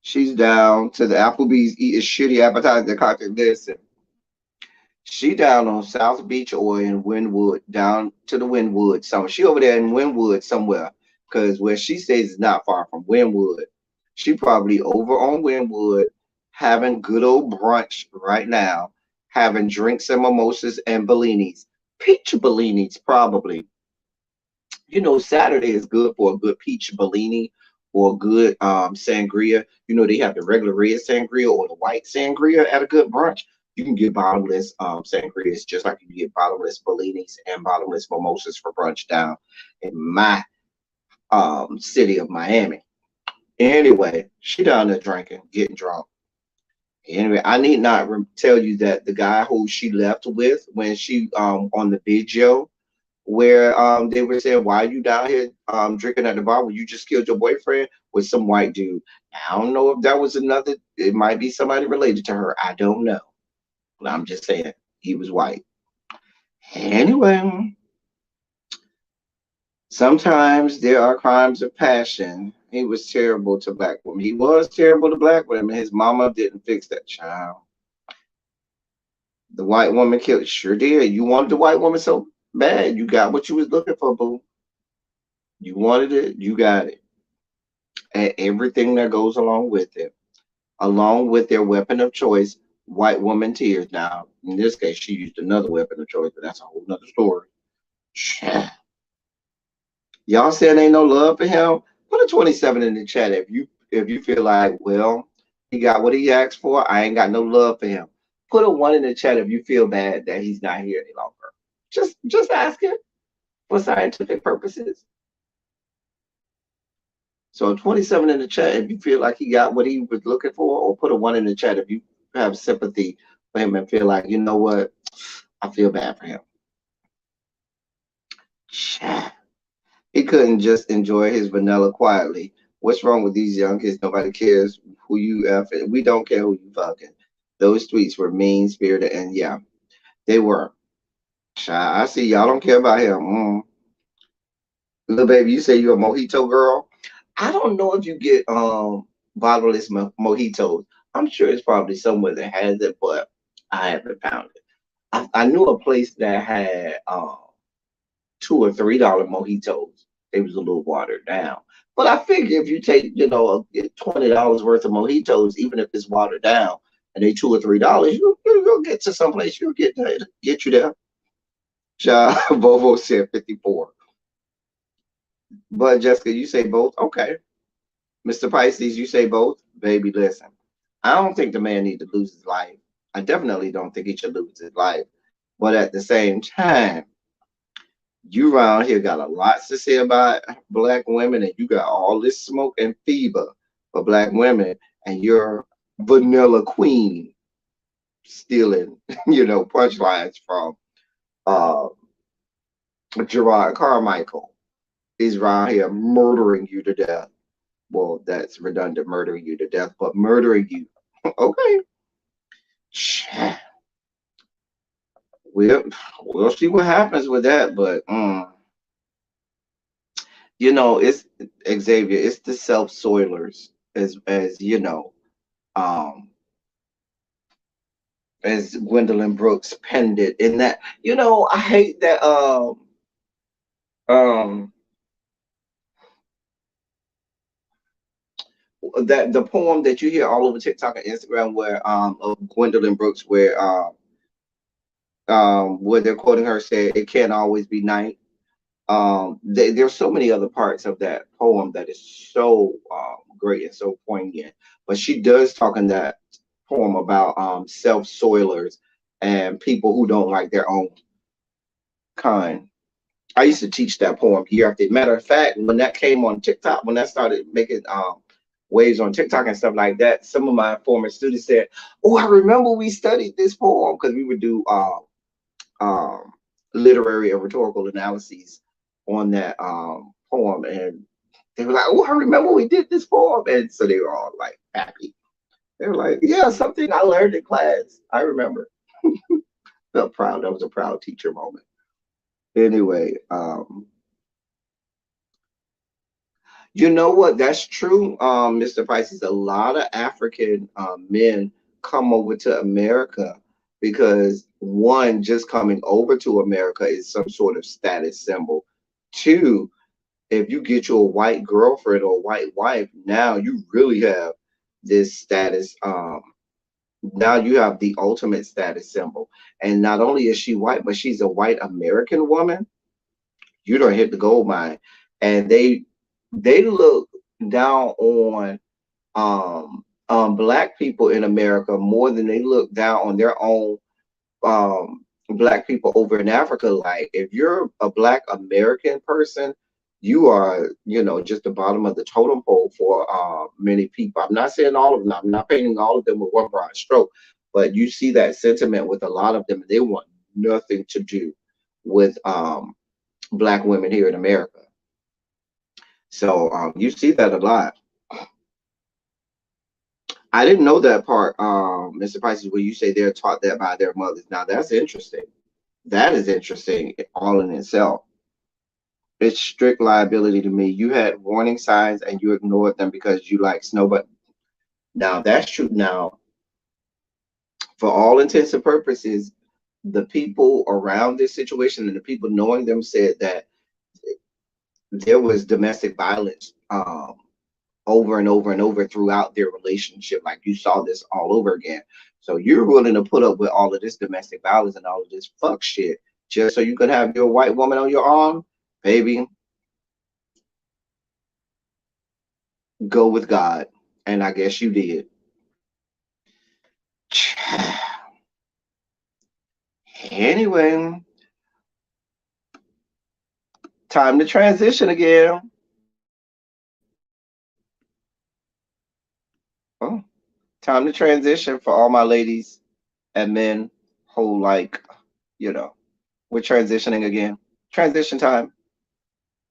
She's down to the Applebee's eating shitty appetizer content. Listen, she down on South Beach or in Wynwood, down to the Wynwood somewhere. She over there in Wynwood somewhere, because where she stays is not far from Wynwood. She probably over on Wynwood having good old brunch right now, having drinks and mimosas and bellinis. Peach bellinis, probably. Saturday is good for a good peach bellini or a good sangria. They have the regular red sangria or the white sangria at a good brunch. You can get bottomless sangrias just like you can get bottomless bellinis and bottomless mimosas for brunch down in my city of Miami. Anyway, she down there drinking, getting drunk. Anyway, I need not tell you that the guy who she left with when she on the video where they were saying, why are you down here drinking at the bar when you just killed your boyfriend with some white dude? I don't know if that was another, it might be somebody related to her. I don't know. But I'm just saying he was white. Anyway, sometimes there are crimes of passion. He was terrible to black women. He was terrible to black women. His mama didn't fix that child. The white woman killed, sure did. You wanted the white woman so bad. You got what you was looking for, boo. You wanted it, you got it. And everything that goes along with it, along with their weapon of choice, white woman tears. Now, in this case, she used another weapon of choice, but that's a whole nother story. Y'all saying ain't no love for him? Put a 27 in the chat if you feel like, well, he got what he asked for. I ain't got no love for him. Put a 1 in the chat if you feel bad that he's not here any longer. Just ask him for scientific purposes. So 27 in the chat if you feel like he got what he was looking for, or put a 1 in the chat if you have sympathy for him and feel like, you know what, I feel bad for him. He couldn't just enjoy his vanilla quietly. What's wrong with these young kids? Nobody cares who you effing. We don't care who you fucking. Those tweets were mean spirited, and yeah, they were. I see y'all don't care about him. Little baby, you say you're a mojito girl. I don't know if you get bottomless mojitos. I'm sure it's probably somewhere that has it, but I haven't found it. I knew a place that had $2 or $3 mojitos. They was a little watered down. But I figure if you take, $20 worth of mojitos, even if it's watered down, and they $2 or $3, you'll get to someplace. You'll get you there. Bovo said 54. But Jessica, you say both? Okay. Mr. Pisces, you say both? Baby, listen. I don't think the man need to lose his life. I definitely don't think he should lose his life. But at the same time, you around here got a lot to say about black women, and you got all this smoke and fever for black women, and you're vanilla queen stealing, punchlines from uh Gerard Carmichael. He's around here murdering you to death. Well, that's redundant, murdering you to death, but murdering you. Okay. We'll see what happens with that, but it's Xavier, it's the self-soilers, um, as Gwendolyn Brooks penned it in that, I hate that um that the poem that you hear all over TikTok and Instagram where of Gwendolyn Brooks where they're quoting her said it can't always be night. There's so many other parts of that poem that is so great and so poignant, but she does talk in that poem about self-soilers and people who don't like their own kind. I used to teach that poem year after. Matter of fact, when that came on TikTok, when that started making waves on TikTok and stuff like that, some of my former students said, "Oh, I remember we studied this poem," because we would do um, literary and rhetorical analyses on that poem, and they were like, "Oh, I remember we did this poem," and so they were all like happy. They were like, "Yeah, something I learned in class. I remember." Felt proud. That was a proud teacher moment. Anyway, you know what? That's true, Mr. Pisces. A lot of African men come over to America because one, just coming over to America is some sort of status symbol. Two, if you get you a white girlfriend or a white wife, now you really have this status Now you have the ultimate status symbol. And not only is she white, but she's a white American woman. You don't hit the gold mine. And they look down black people in America more than they look down on their own black people over in Africa. Like if you're a black American person, you are, just the bottom of the totem pole for many people. I'm not saying all of them. I'm not painting all of them with one broad stroke, but you see that sentiment with a lot of them. They want nothing to do with black women here in America. So you see that a lot. I didn't know that part, Mr. Pisces, where you say they're taught that by their mothers. Now that's interesting. That is interesting all in itself. It's strict liability to me. You had warning signs and you ignored them because you like snow. But now that's true. Now, for all intents and purposes, the people around this situation and the people knowing them said that there was domestic violence over and over and over throughout their relationship. Like you saw this all over again. So you're willing to put up with all of this domestic violence and all of this fuck shit just so you could have your white woman on your arm, baby. Go with God. And I guess you did. Anyway, time to transition again. Oh, time to transition for all my ladies and men who like, you know, we're transitioning again. Transition time.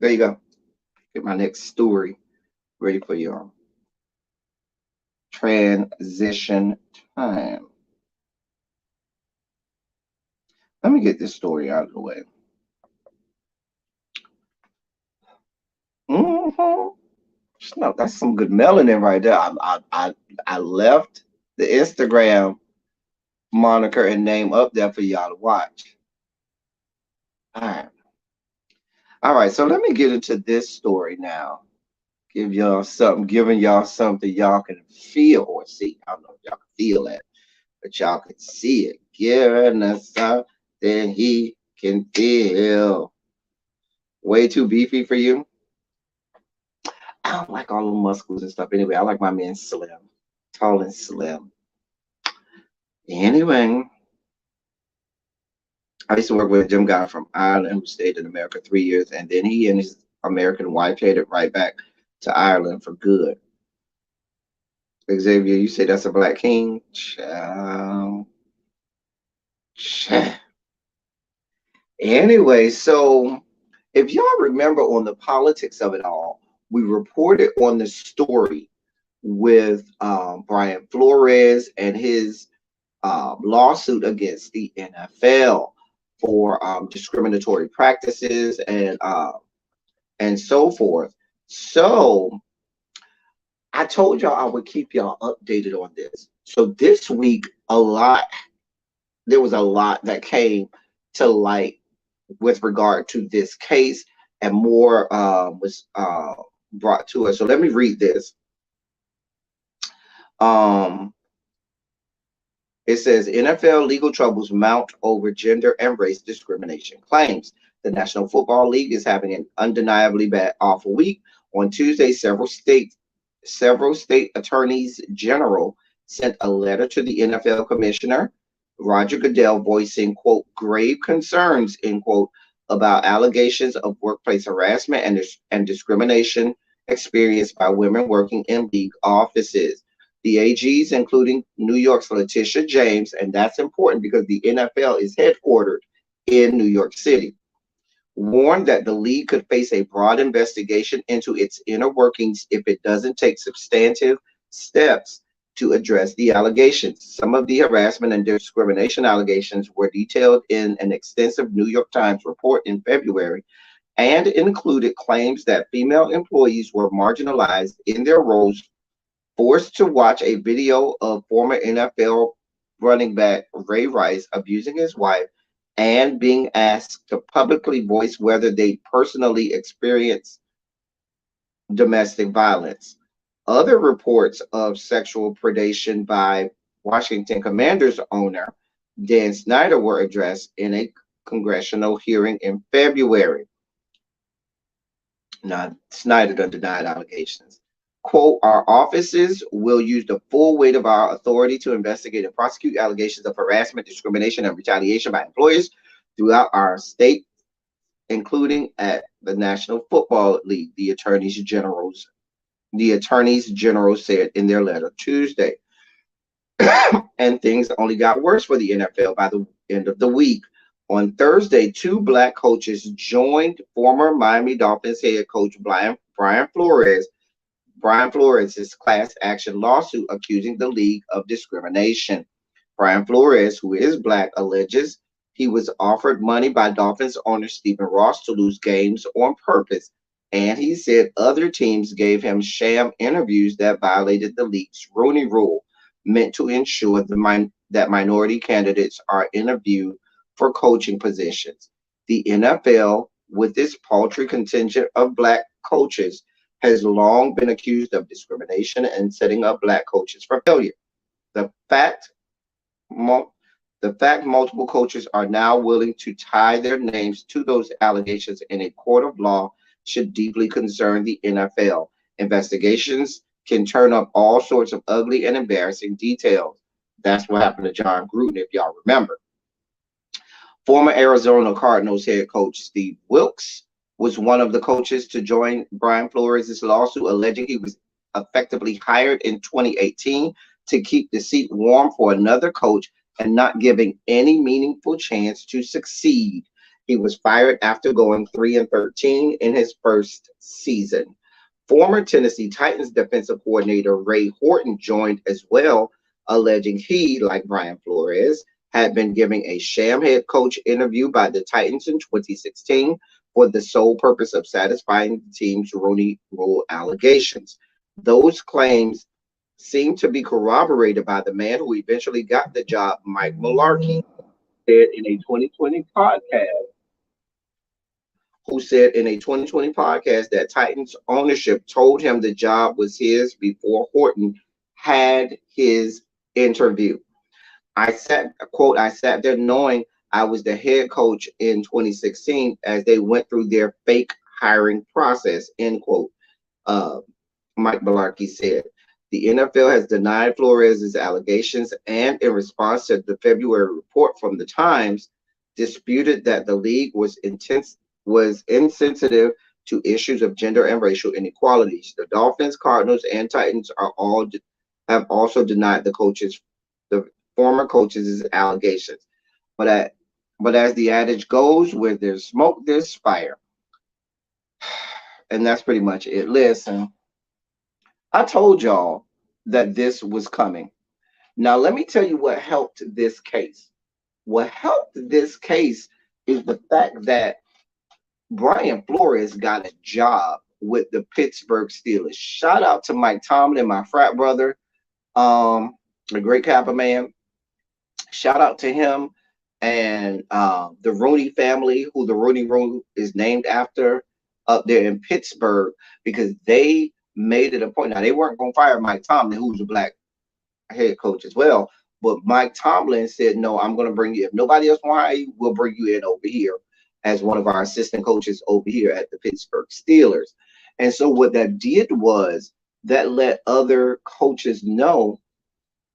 There you go. Get my next story ready for y'all. Transition time. Let me get this story out of the way. Mm-hmm. No, that's some good melanin right there. I left the Instagram moniker and name up there for y'all to watch. All right. All right. So let me get into this story now. Giving y'all something y'all can feel or see. I don't know if y'all can feel that, but y'all can see it. Giving us something he can feel. Way too beefy for you? I don't like all the muscles and stuff. Anyway, I like my men slim, tall and slim. Anyway, I used to work with a gym guy from Ireland who stayed in America 3 years, and then he and his American wife headed right back to Ireland for good. Xavier, you say that's a black king? Child. Anyway, so if y'all remember on the politics of it all, we reported on the story with Brian Flores and his lawsuit against the NFL for discriminatory practices and so forth. So I told y'all I would keep y'all updated on this. So this week, there was a lot that came to light with regard to this case, and more was brought to us. So let me read this. It says NFL legal troubles mount over gender and race discrimination claims. The National Football League is having an undeniably bad awful week. On Tuesday, several state attorneys general sent a letter to the NFL commissioner, Roger Goodell, voicing, quote, grave concerns, end quote, about allegations of workplace harassment and discrimination experienced by women working in league offices. The AGs, including New York's Letitia James, and that's important because the NFL is headquartered in New York City, warned that the league could face a broad investigation into its inner workings if it doesn't take substantive steps to address the allegations. Some of the harassment and discrimination allegations were detailed in an extensive New York Times report in February and included claims that female employees were marginalized in their roles, forced to watch a video of former NFL running back Ray Rice abusing his wife, and being asked to publicly voice whether they personally experienced domestic violence. Other reports of sexual predation by Washington Commanders owner Dan Snyder were addressed in a congressional hearing in February. Now, Snyder done denied allegations. Quote, our offices will use the full weight of our authority to investigate and prosecute allegations of harassment, discrimination, and retaliation by employers throughout our state, including at the National Football League, the attorneys general said in their letter Tuesday. And things only got worse for the NFL by the end of the week. On Thursday, two black coaches joined former Miami Dolphins head coach Brian Flores' class action lawsuit accusing the league of discrimination. Brian Flores, who is black, alleges he was offered money by Dolphins owner Stephen Ross to lose games on purpose, and he said other teams gave him sham interviews that violated the league's Rooney Rule, meant to ensure that minority candidates are interviewed for coaching positions. The NFL, with its paltry contingent of black coaches, has long been accused of discrimination and setting up black coaches for failure. The fact, the fact multiple coaches are now willing to tie their names to those allegations in a court of law should deeply concern the NFL. Investigations can turn up all sorts of ugly and embarrassing details. That's what happened to John Gruden, if y'all remember. Former Arizona Cardinals head coach Steve Wilkes was one of the coaches to join Brian Flores' lawsuit, alleging he was effectively hired in 2018 to keep the seat warm for another coach and not giving any meaningful chance to succeed. He was fired after going 3-13 in his first season. Former Tennessee Titans defensive coordinator Ray Horton joined as well, alleging he, like Brian Flores, had been giving a sham head coach interview by the Titans in 2016 for the sole purpose of satisfying the team's Rooney Rule allegations. Those claims seem to be corroborated by the man who eventually got the job, Mike Mularkey, said in a 2020 podcast. Who said in a 2020 podcast that Titans ownership told him the job was his before Horton had his interview. I sat there knowing I was the head coach in 2016 as they went through their fake hiring process, end quote. Mike Mularkey said. The NFL has denied Flores' allegations and in response to the February report from the Times, disputed that the league was insensitive to issues of gender and racial inequalities. The Dolphins, Cardinals, and Titans have also denied the former coaches' allegations. But as the adage goes, where there's smoke, there's fire. And that's pretty much it. Listen, I told y'all that this was coming. Now, let me tell you what helped this case. What helped this case is the fact that Brian Flores got a job with the Pittsburgh Steelers. Shout out to Mike Tomlin, my frat brother, a great Kappa man. Shout out to him and the Rooney family, who the Rooney Rule is named after, up there in Pittsburgh, because they made it a point. Now, they weren't going to fire Mike Tomlin, who's a black head coach as well, but Mike Tomlin said, no, I'm going to bring you. If nobody else will hire you, we'll bring you in over here as one of our assistant coaches over here at the Pittsburgh Steelers. And so what that did was that let other coaches know,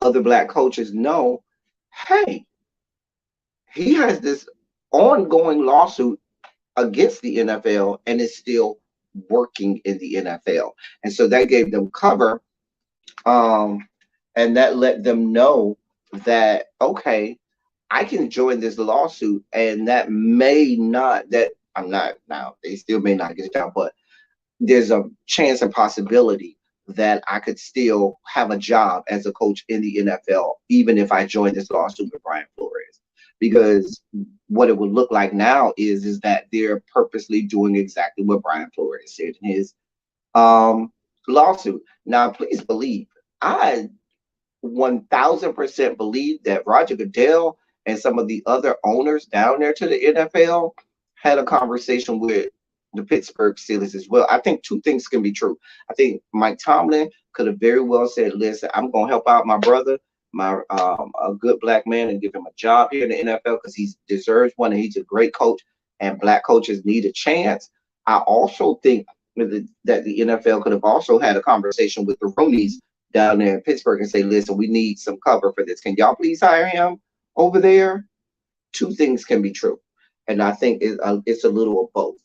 other black coaches know, hey, he has this ongoing lawsuit against the NFL and is still working in the NFL. And so that gave them cover, and that let them know that, okay, I can join this lawsuit, and that may not, that I'm not now, they still may not get a job, but there's a chance and possibility that I could still have a job as a coach in the NFL, even if I join this lawsuit with Brian Flores. Because what it would look like now is that they're purposely doing exactly what Brian Flores said in his lawsuit. Now, please believe, I 1000% believe that Roger Goodell and some of the other owners down there to the NFL had a conversation with the Pittsburgh Steelers as well. I think two things can be true. I think Mike Tomlin could have very well said, listen, I'm going to help out my brother. a good black man and give him a job here in the NFL because he deserves one and he's a great coach and black coaches need a chance. I also think that the NFL could have also had a conversation with the Roonies down there in Pittsburgh and say, listen, we need some cover for this. Can y'all please hire him over there? Two things can be true. And I think it's a little of both.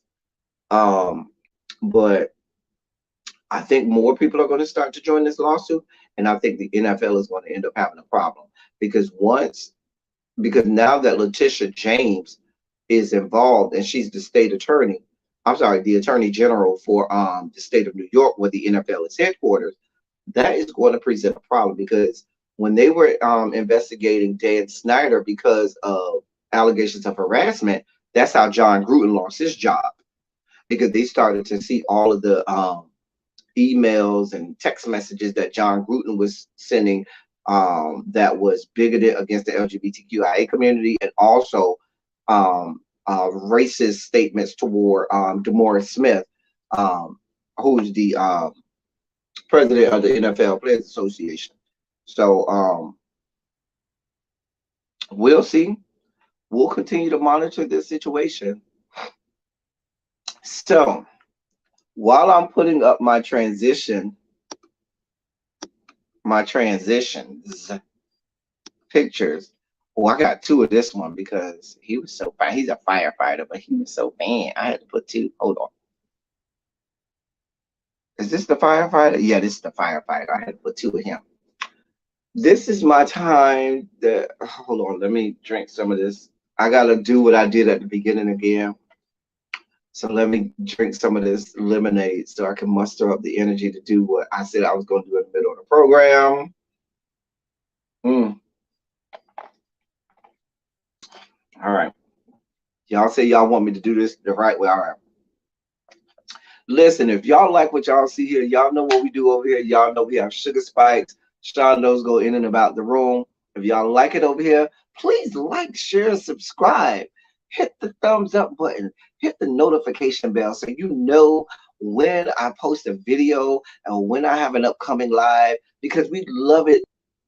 But I think more people are going to start to join this lawsuit. And I think the NFL is going to end up having a problem because because now that Letitia James is involved and she's the state attorney, I'm sorry, the attorney general for the state of New York, where the NFL is headquarters, that is going to present a problem because when they were investigating Dan Snyder because of allegations of harassment, that's how John Gruden lost his job because they started to see all of the emails and text messages that John Gruden was sending that was bigoted against the LGBTQIA community and also racist statements toward DeMaurice Smith, who's the president of the NFL Players Association. So we'll see. We'll continue to monitor this situation. So while I'm putting up my transitions pictures, oh, I got two of this one because he was so fine. He's a firefighter, but he was so bad. I had to put two. Hold on. Is this the firefighter? Yeah, this is the firefighter. I had to put two of him. This is my time that, hold on, let me drink some of this. I got to do what I did at the beginning again. So let me drink some of this lemonade so I can muster up the energy to do what I said I was going to do in the middle of the program. All right. Y'all say y'all want me to do this the right way. All right. Listen, if y'all like what y'all see here, y'all know what we do over here. Y'all know we have sugar spikes. Sean knows go in and about the room. If y'all like it over here, please like, share, subscribe. Hit the thumbs up button. Hit the notification bell so you know when I post a video and when I have an upcoming live, because we'd love it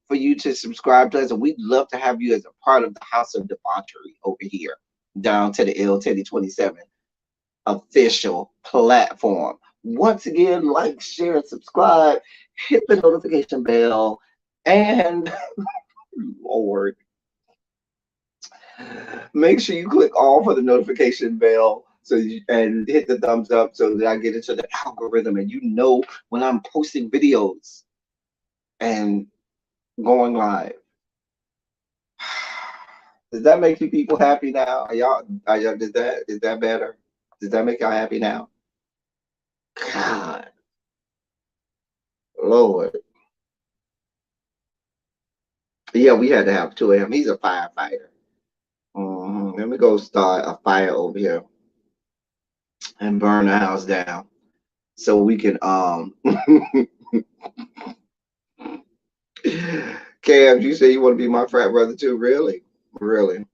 for you to subscribe to us, and we'd love to have you as a part of the House of Debauchery over here, down to the L Teddy 27 official platform. Once again, like, share, and subscribe. Hit the notification bell, and Lord, make sure you click all for the notification bell and hit the thumbs up so that I get into the algorithm and you know when I'm posting videos and going live. Does that make you people happy now? Are y'all is that better? Does that make y'all happy now? God, Lord. Yeah, we had to have two of him. He's a firefighter. Let me go start a fire over here and burn the house down so we can Cam, you say you want to be my frat brother too? Really? Really?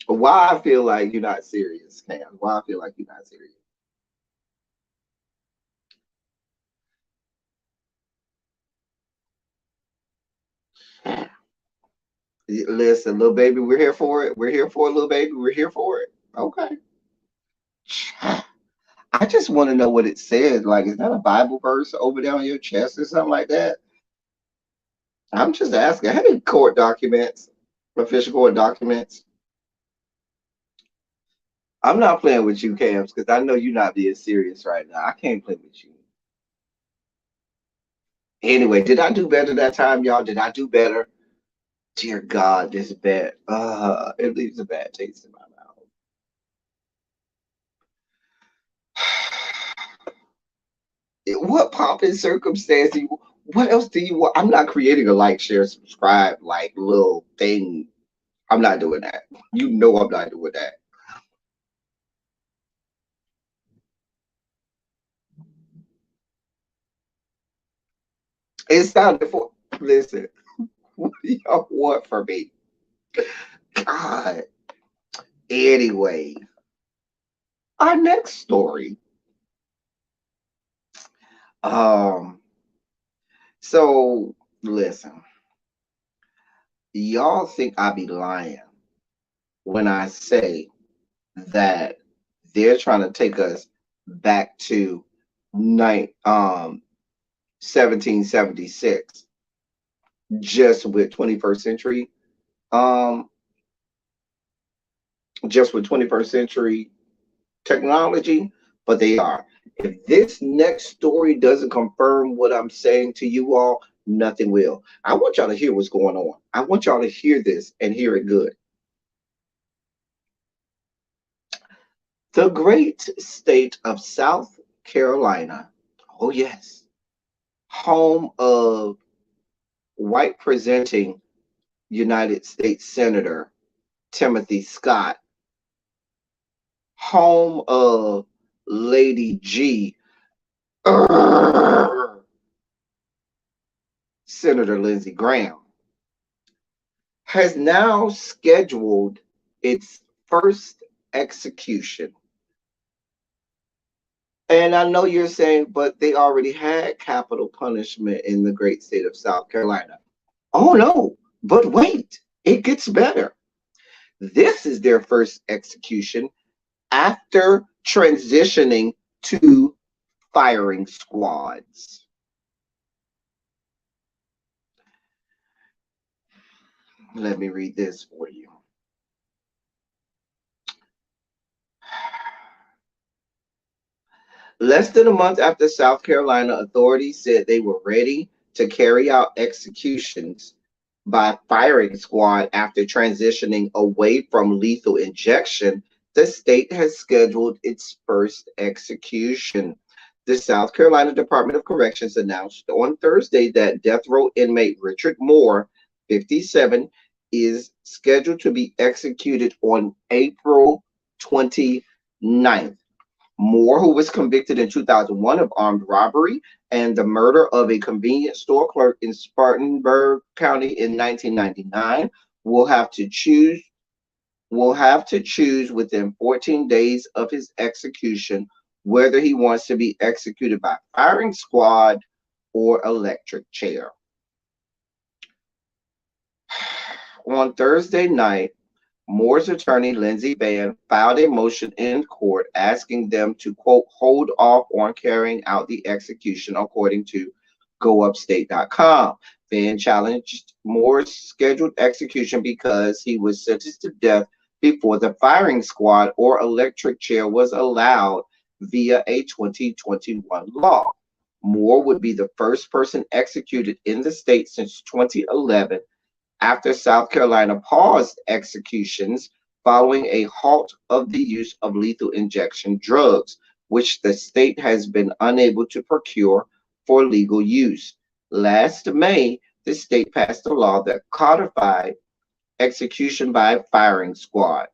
Why I feel like you're not serious, Cam? Why I feel like you're not serious? Listen, little baby, we're here for it. We're here for it, little baby. We're here for it. Okay. I just want to know what it says. Like, is that a Bible verse over there on your chest or something like that? I'm just asking. Hey, court documents, official court documents. I'm not playing with you, Cams, because I know you're not being serious right now. I can't play with you. Anyway, did I do better that time, y'all? Did I do better? Dear God, this bad. It leaves a bad taste in my mouth. What pomp and circumstance do you? What else do you want? I'm not creating a like, share, subscribe like little thing. I'm not doing that. You know I'm not doing that. It sounded for. Listen, what do y'all want from me? God. Anyway, our next story. Um. So listen. y'all think I be lying when I say that they're trying to take us back to 1776 just with 21st century um just with 21st century technology, but they are. If this next story doesn't confirm what I'm saying to you all, nothing will. I want y'all to hear what's going on. I want y'all to hear this and hear it good. The great state of South Carolina, oh yes, home of white presenting United States Senator Timothy Scott, home of Lady G, Senator Lindsey Graham, has now scheduled its first execution. And I know you're saying, but they already had capital punishment in the great state of South Carolina. Oh no, but wait, it gets better. This is their first execution after transitioning to firing squads. Let me read this for you. Less than a month after South Carolina authorities said they were ready to carry out executions by firing squad after transitioning away from lethal injection, the state has scheduled its first execution. The South Carolina Department of Corrections announced on Thursday that death row inmate Richard Moore, 57, is scheduled to be executed on April 29th. Moore, who was convicted in 2001 of armed robbery and the murder of a convenience store clerk in Spartanburg County in 1999, will have to choose within 14 days of his execution whether he wants to be executed by firing squad or electric chair. On Thursday night, Moore's attorney, Lindsey Vann, filed a motion in court asking them to, quote, hold off on carrying out the execution, according to GoUpstate.com. Vann challenged Moore's scheduled execution because he was sentenced to death before the firing squad or electric chair was allowed via a 2021 law. Moore would be the first person executed in the state since 2011 after South Carolina paused executions following a halt of the use of lethal injection drugs, which the state has been unable to procure for legal use. Last May, the state passed a law that codified execution by firing squad.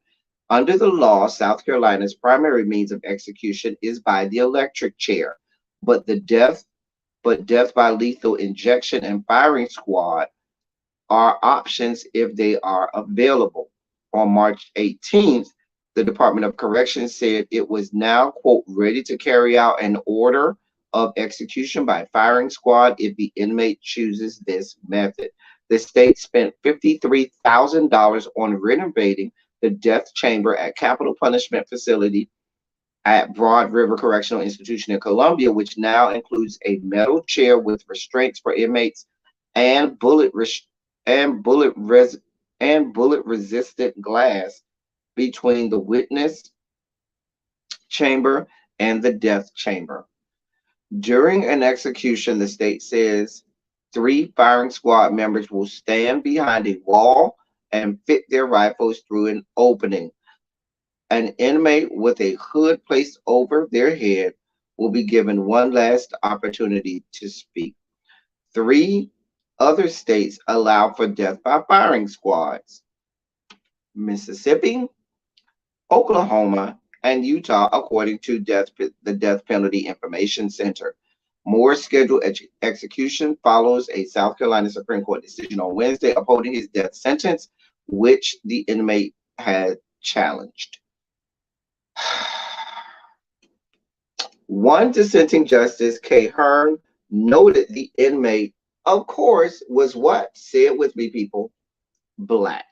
Under the law, South Carolina's primary means of execution is by the electric chair, but death by lethal injection and firing squad are options if they are available. On March 18th, the Department of Corrections said it was now, quote, ready to carry out an order of execution by firing squad if the inmate chooses this method. The state spent $53,000 on renovating the death chamber at Capital Punishment Facility at Broad River Correctional Institution in Columbia, which now includes a metal chair with restraints for inmates and and bullet res- bullet resistant glass between the witness chamber and the death chamber. During an execution, the state says 3 firing squad members will stand behind a wall and fit their rifles through an opening. An inmate with a hood placed over their head will be given one last opportunity to speak. 3 other states allow for death by firing squads: Mississippi, Oklahoma, and Utah, according to the Death Penalty Information Center. Moore's scheduled execution follows a South Carolina Supreme Court decision on Wednesday upholding his death sentence, which the inmate had challenged. One dissenting justice, Kay Hearn, noted the inmate, of course, was what? Say it with me, people. black.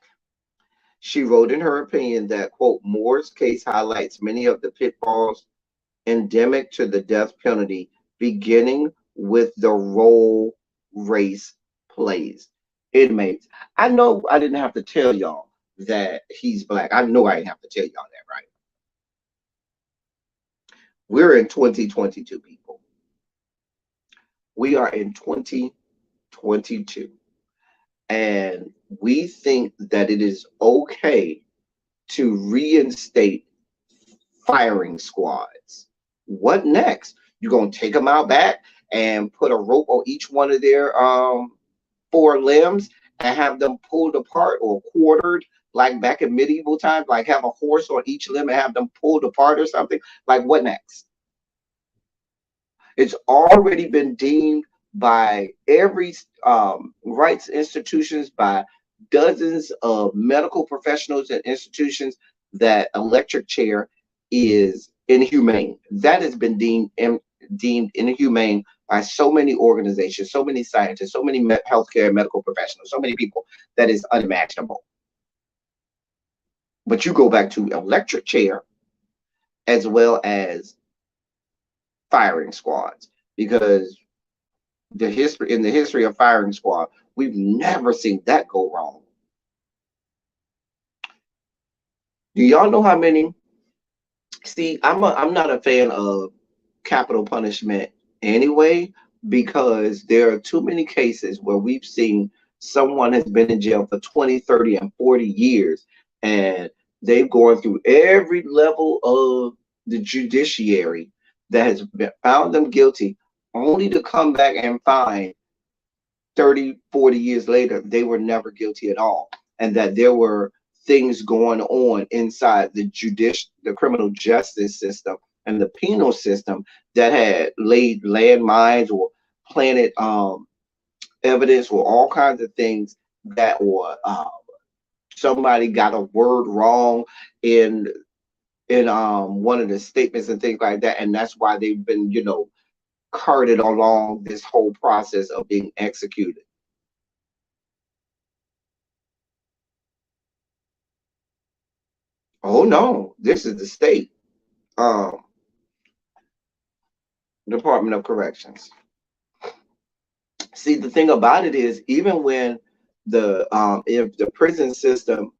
She wrote in her opinion that, quote, Moore's case highlights many of the pitfalls endemic to the death penalty, beginning with the role race plays. Inmates. I know I didn't have to tell y'all that he's black. I know I didn't have to tell y'all that, right? We're in 2022, people. We are in 2022. And we think that it is okay to reinstate firing squads. What next? You're gonna take them out back and put a rope on each one of their four limbs and have them pulled apart or quartered like back in medieval times, like have a horse on each limb and have them pulled apart or something? Like what next? It's already been deemed by every rights institutions, by dozens of medical professionals and institutions, that electric chair is inhumane. That has been deemed inhumane by so many organizations, so many scientists, so many healthcare and medical professionals, so many people, that is unimaginable. But you go back to electric chair as well as firing squads, because in the history of firing squad, we've never seen that go wrong. Do y'all know how many? See, I'm not a fan of capital punishment anyway, because there are too many cases where we've seen someone has been in jail for 20, 30, and 40 years, and they've gone through every level of the judiciary that has found them guilty, only to come back and find 30, 40 years later, they were never guilty at all. And that there were things going on inside the criminal justice system and the penal system that had laid landmines or planted evidence or all kinds of things, that were somebody got a word wrong in one of the statements and things like that, and that's why they've been, carted along this whole process of being executed. Oh no, this is the state um, Department of Corrections. See, the thing about it is, even when if the prison system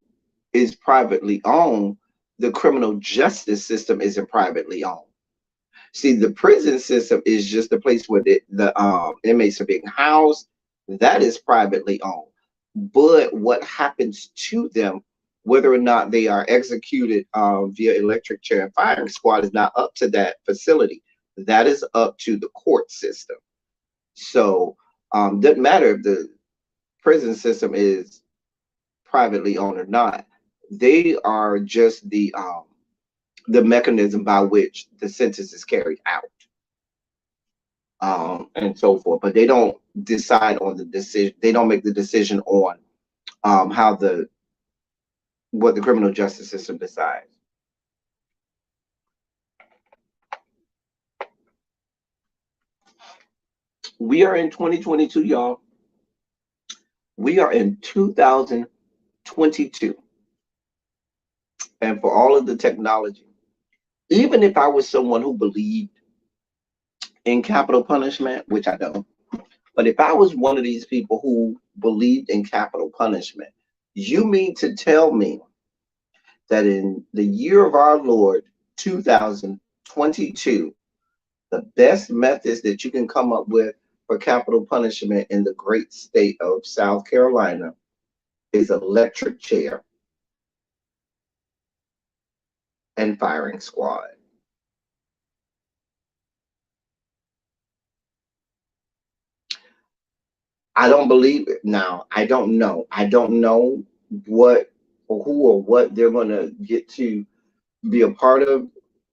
is privately owned, the criminal justice system isn't privately owned. See, the prison system is just the place where the inmates are being housed. That is privately owned. But what happens to them, whether or not they are executed via electric chair and firing squad, is not up to that facility. That is up to the court system. So doesn't matter if the prison system is privately owned or not. They are just the mechanism by which the sentence is carried out, and so forth. But they don't decide on the decision. They don't make the decision on how what the criminal justice system decides. We are in 2022, y'all. We are in 2022. And for all of the technology, even if I was someone who believed in capital punishment, which I don't, but if I was one of these people who believed in capital punishment, you mean to tell me that in the year of our Lord 2022, the best methods that you can come up with for capital punishment in the great state of South Carolina is electric chair and firing squad? I don't believe it. Now, I don't know. I don't know what or who or what they're going to get to be a part of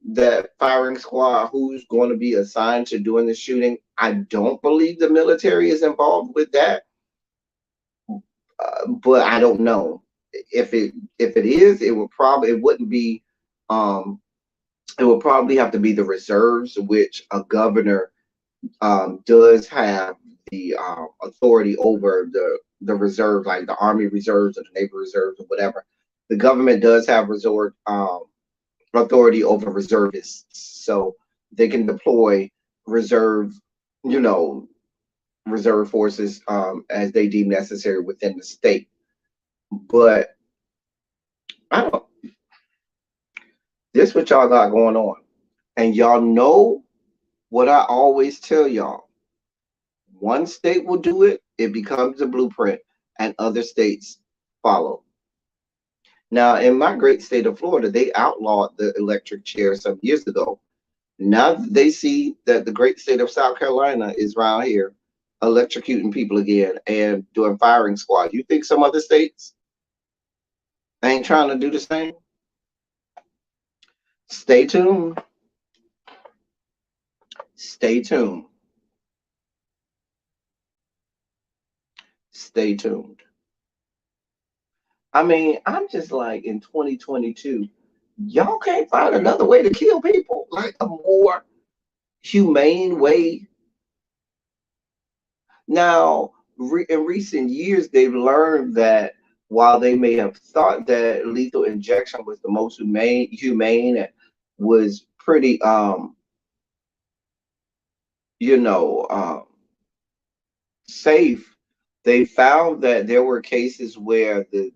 that firing squad, who's going to be assigned to doing the shooting. I don't believe the military is involved with that, but I don't know if it is. It wouldn't be. Um, it would probably have to be the reserves, which a governor does have the authority over the reserve, like the Army reserves or the Navy reserves or whatever. The government does have resort authority over reservists, so they can deploy reserve, you know, reserve forces as they deem necessary within the state. But I don't. This what y'all got going on, and y'all know what I always tell y'all. One state will do it, it becomes a blueprint, and other states follow. Now, in my great state of Florida, they outlawed the electric chair some years ago. Now that they see that the great state of South Carolina is around here electrocuting people again and doing firing squad. You think some other states ain't trying to do the same? Stay tuned. Stay tuned. Stay tuned. I mean, I'm just like in 2022, y'all can't find another way to kill people, like a more humane way. Now, in recent years, they've learned that while they may have thought that lethal injection was the most humane and was pretty, you know, safe, they found that there were cases where the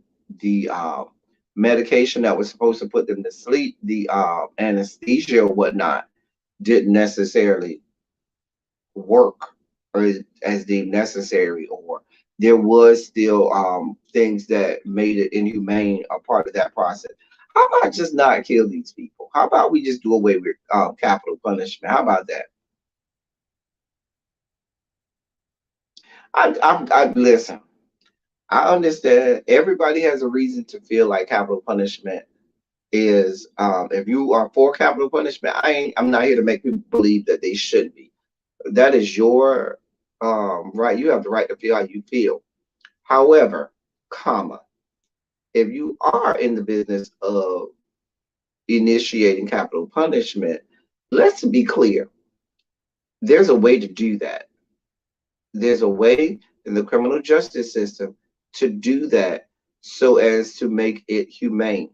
medication that was supposed to put them to sleep, the anesthesia or whatnot, didn't necessarily work or as deemed necessary, or there was still things that made it inhumane a part of that process. How about just not kill these people? How about we just do away with capital punishment? How about that? I listen. I understand everybody has a reason to feel like capital punishment is if you are for capital punishment, I'm not here to make people believe that they should be. That is your right. You have the right to feel how you feel. However, comma, if you are in the business of initiating capital punishment, let's be clear. There's a way to do that. There's a way in the criminal justice system to do that so as to make it humane.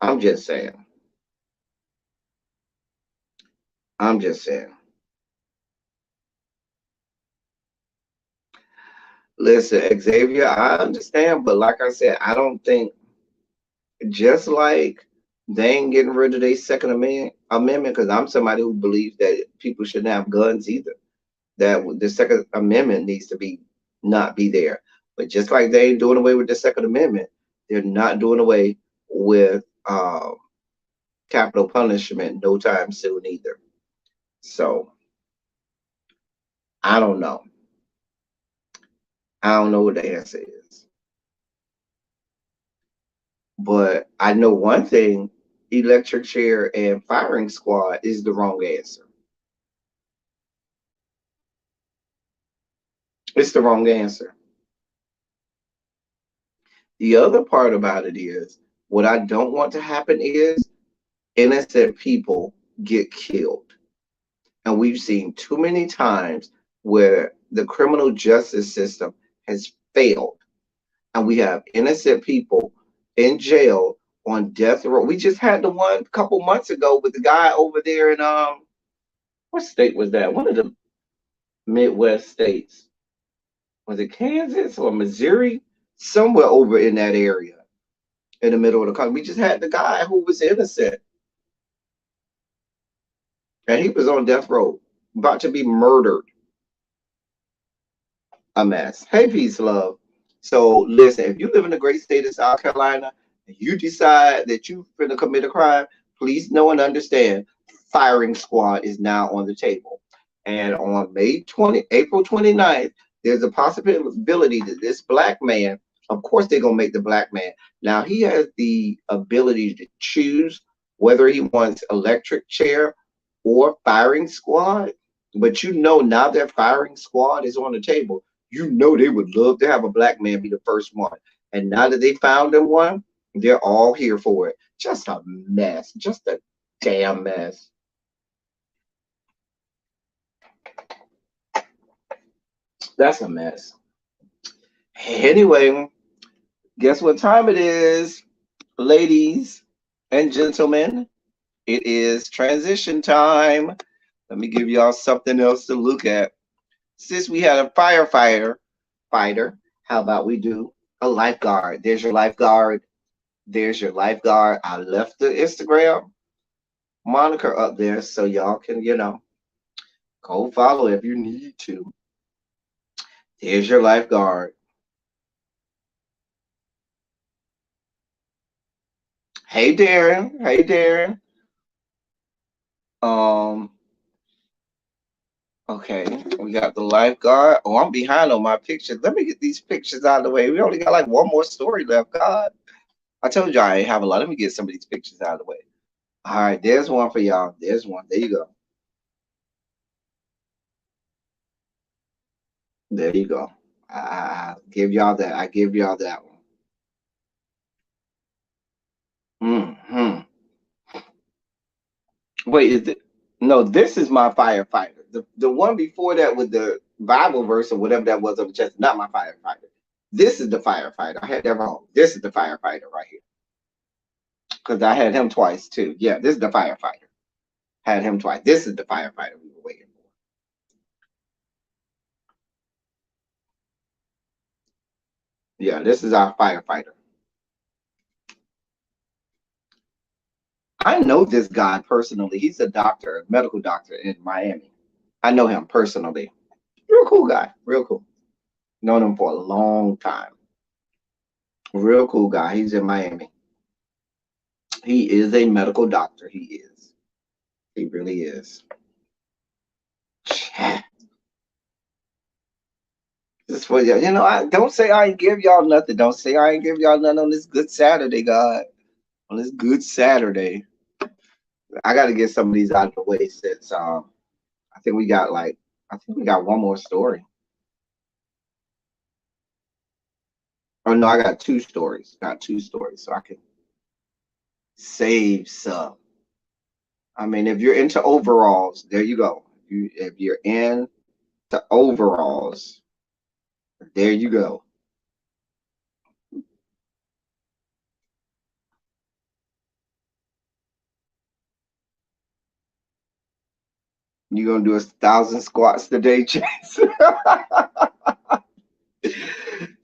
I'm just saying. I'm just saying. Listen, Xavier, I understand, but like I said, I don't think just like they ain't getting rid of their Second Amendment, because I'm somebody who believes that people shouldn't have guns either. That the Second Amendment needs to be not be there. But just like they ain't doing away with the Second Amendment, they're not doing away with capital punishment no time soon either. So I don't know. I don't know what the answer is. But I know one thing, electric chair and firing squad is the wrong answer. It's the wrong answer. The other part about it is what I don't want to happen is innocent people get killed. And we've seen too many times where the criminal justice system has failed. And we have innocent people in jail on death row. We just had the one a couple months ago with the guy over there in what state was that? One of the Midwest states. Was it Kansas or Missouri? Somewhere over in that area in the middle of the country. We just had the guy who was innocent and he was on death row, about to be murdered. A mess. Hey, peace, love. So listen, if you live in the great state of South Carolina and you decide that you're going to commit a crime, please know and understand firing squad is now on the table. And on April 29th, there's a possibility that this black man, of course, they're going to make the black man. Now, he has the ability to choose whether he wants electric chair or firing squad. But you know, now that firing squad is on the table, you know they would love to have a black man be the first one. And now that they found them one, they're all here for it. Just a mess. Just a damn mess. That's a mess. Anyway, guess what time it is, ladies and gentlemen? It is transition time. Let me give y'all something else to look at. Since we had a fighter, how about we do a lifeguard? There's your lifeguard. There's your lifeguard. I left the Instagram moniker up there so y'all can, go follow if you need to. There's your lifeguard. Hey Darren. Hey Darren. Um, okay, we got the lifeguard. Oh, I'm behind on my pictures. Let me get these pictures out of the way. We only got like one more story left. God. I told you I ain't have a lot. Let me get some of these pictures out of the way. All right, there's one for y'all. There's one. There you go. There you go. I give y'all that. I give y'all that one. Hmm. Wait, is it? No, this is my firefighter. The one before that with the Bible verse or whatever that was on the chest, not my firefighter. This is the firefighter. I had that wrong. This is the firefighter right here. Because I had him twice too. Yeah, this is the firefighter. Had him twice. This is the firefighter we were waiting for. Yeah, this is our firefighter. I know this guy personally. He's a doctor, a medical doctor in Miami. I know him personally. Real cool guy. Real cool. Known him for a long time. Real cool guy. He's in Miami. He is a medical doctor. He is. He really is. Just for you, I don't say I ain't give y'all nothing. Don't say I ain't give y'all nothing on this good Saturday, God. On this good Saturday. I gotta get some of these out of the way since I think we got one more story. Oh no, I got two stories. Got two stories, so I can save some. I mean, if you're into overalls, there you go. If you're into overalls, there you go. You gonna do 1,000 squats today, Jason?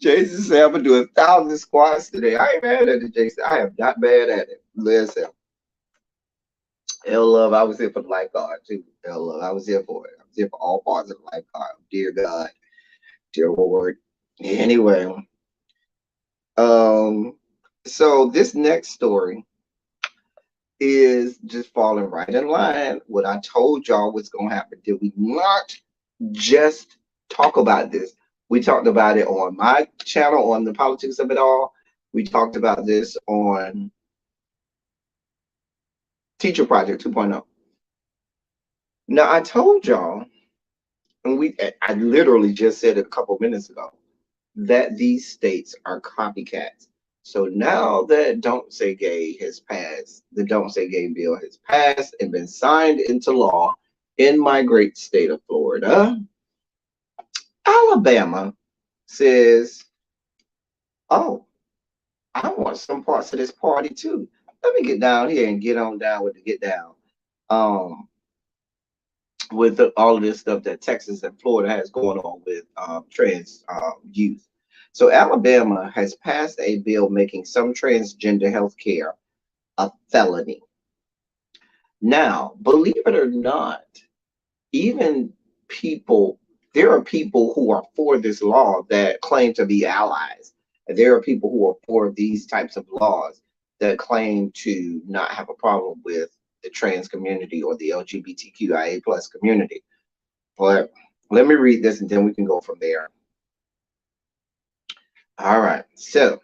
Jason said I'm gonna do 1,000 squats today. I ain't mad at it, Jason. I am not mad at it. Listen, L love, I was here for the lifeguard too. L love, I was here for it. I was here for all parts of the lifeguard. Dear God, dear Lord. Anyway, um, so this next story is just falling right in line. What I told y'all was gonna happen. Did we not just talk about this? We talked about it on my channel on the politics of it all. We talked about this on Teacher Project 2.0. Now I told y'all, and I literally just said it a couple minutes ago, that these states are copycats. So now that Don't Say Gay has passed, the Don't Say Gay bill has passed and been signed into law in my great state of Florida, Alabama says, oh, I want some parts of this party too. Let me get down here and get on down with the get down. Um, with all of this stuff that Texas and Florida has going on with trans youth. So Alabama has passed a bill making some transgender health care a felony. Now, believe it or not, even people, there are people who are for this law that claim to be allies. There are people who are for these types of laws that claim to not have a problem with the trans community or the LGBTQIA plus community. But let me read this and then we can go from there. All right. So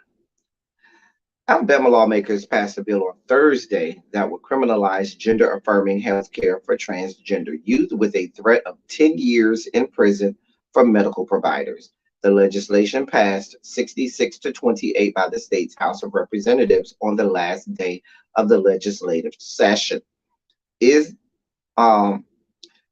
Alabama lawmakers passed a bill on Thursday that would criminalize gender affirming health care for transgender youth with a threat of 10 years in prison for medical providers. The legislation passed 66 to 28 by the state's House of Representatives on the last day of the legislative session. Is um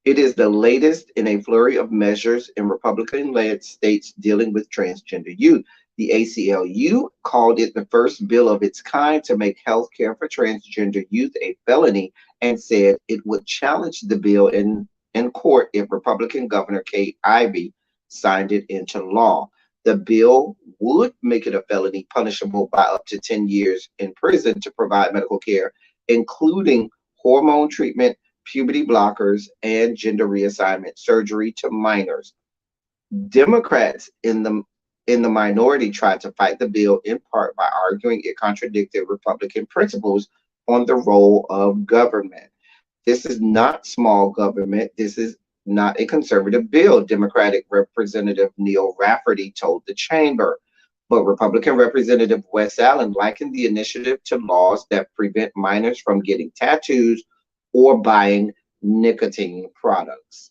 It is the latest in a flurry of measures in Republican-led states dealing with transgender youth. The ACLU called it the first bill of its kind to make health care for transgender youth a felony and said it would challenge the bill in court if Republican Governor Kate Ivey signed it into law. The bill would make it a felony punishable by up to 10 years in prison to provide medical care, including hormone treatment, puberty blockers, and gender reassignment surgery to minors. Democrats in the minority tried to fight the bill in part by arguing it contradicted Republican principles on the role of government. This is not small government. This is not a conservative bill, Democratic Representative Neil Rafferty told the chamber. But Republican Representative Wes Allen likened the initiative to laws that prevent minors from getting tattoos or buying nicotine products.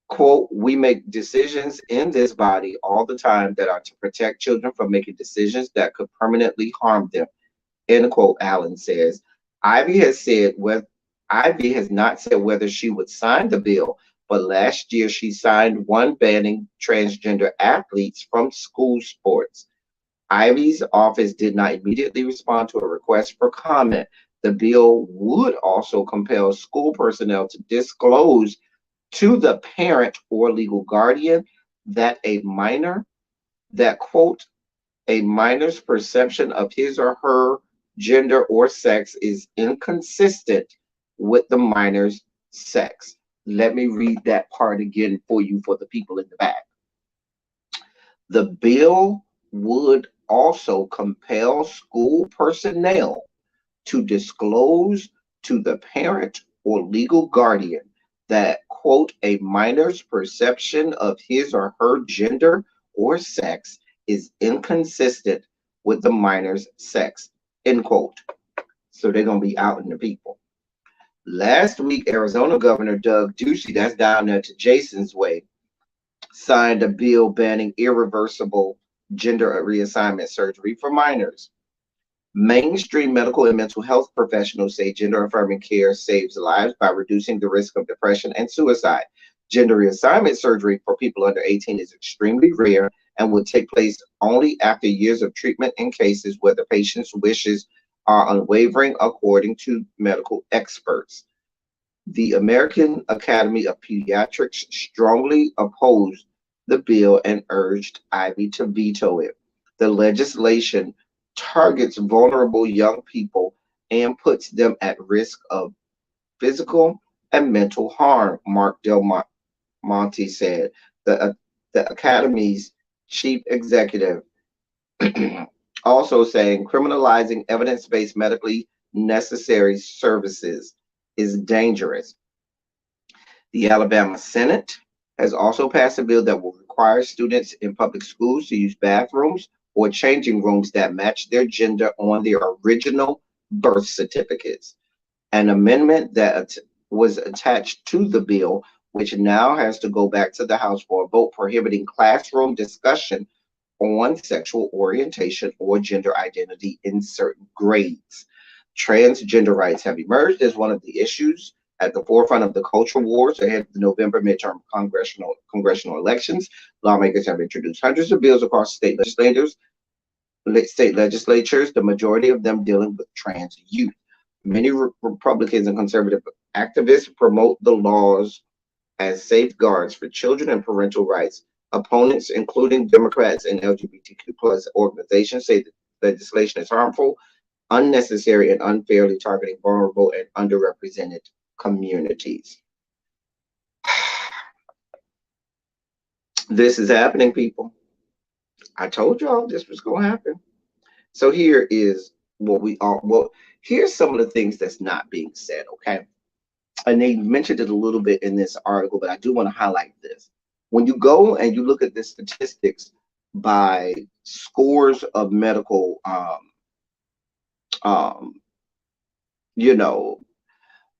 Quote, we make decisions in this body all the time that are to protect children from making decisions that could permanently harm them, end quote, Allen says. Ivy has said whether Ivy has not said whether she would sign the bill, but last year she signed one banning transgender athletes from school sports. Ivy's office did not immediately respond to a request for comment. The bill would also compel school personnel to disclose to the parent or legal guardian that a minor, that quote, a minor's perception of his or her gender or sex is inconsistent with the minor's sex. Let me read that part again for you for the people in the back. The bill would also compel school personnel to disclose to the parent or legal guardian that, quote, a minor's perception of his or her gender or sex is inconsistent with the minor's sex, end quote. So they're going to be out in the people. Last week, Arizona Governor Doug Ducey, that's down there to Jason's way, signed a bill banning irreversible gender reassignment surgery for minors. Mainstream medical and mental health professionals say gender affirming care saves lives by reducing the risk of depression and suicide. Gender reassignment surgery for people under 18 is extremely rare and would take place only after years of treatment in cases where the patient's wishes are unwavering, according to medical experts. The American Academy of Pediatrics strongly opposed the bill and urged Ivy to veto it. The legislation targets vulnerable young people and puts them at risk of physical and mental harm, Mark Del Monte said, the Academy's chief executive, also saying criminalizing evidence-based medically necessary services is dangerous. The Alabama Senate has also passed a bill that will require students in public schools to use bathrooms or changing rooms that match their gender on their original birth certificates. An amendment that was attached to the bill, which now has to go back to the House for a vote, prohibiting classroom discussion on sexual orientation or gender identity in certain grades. Transgender rights have emerged as one of the issues at the forefront of the culture wars ahead of the November midterm congressional elections. Lawmakers have introduced hundreds of bills across state legislatures, the majority of them dealing with trans youth. Many Republicans and conservative activists promote the laws as safeguards for children and parental rights. Opponents, including Democrats and LGBTQ plus organizations, say that legislation is harmful, unnecessary, and unfairly targeting vulnerable and underrepresented communities. This is happening, people. I told y'all this was going to happen. So here is here's some of the things that's not being said, okay? And they mentioned it a little bit in this article, but I do want to highlight this. When you go and you look at the statistics by scores of medical,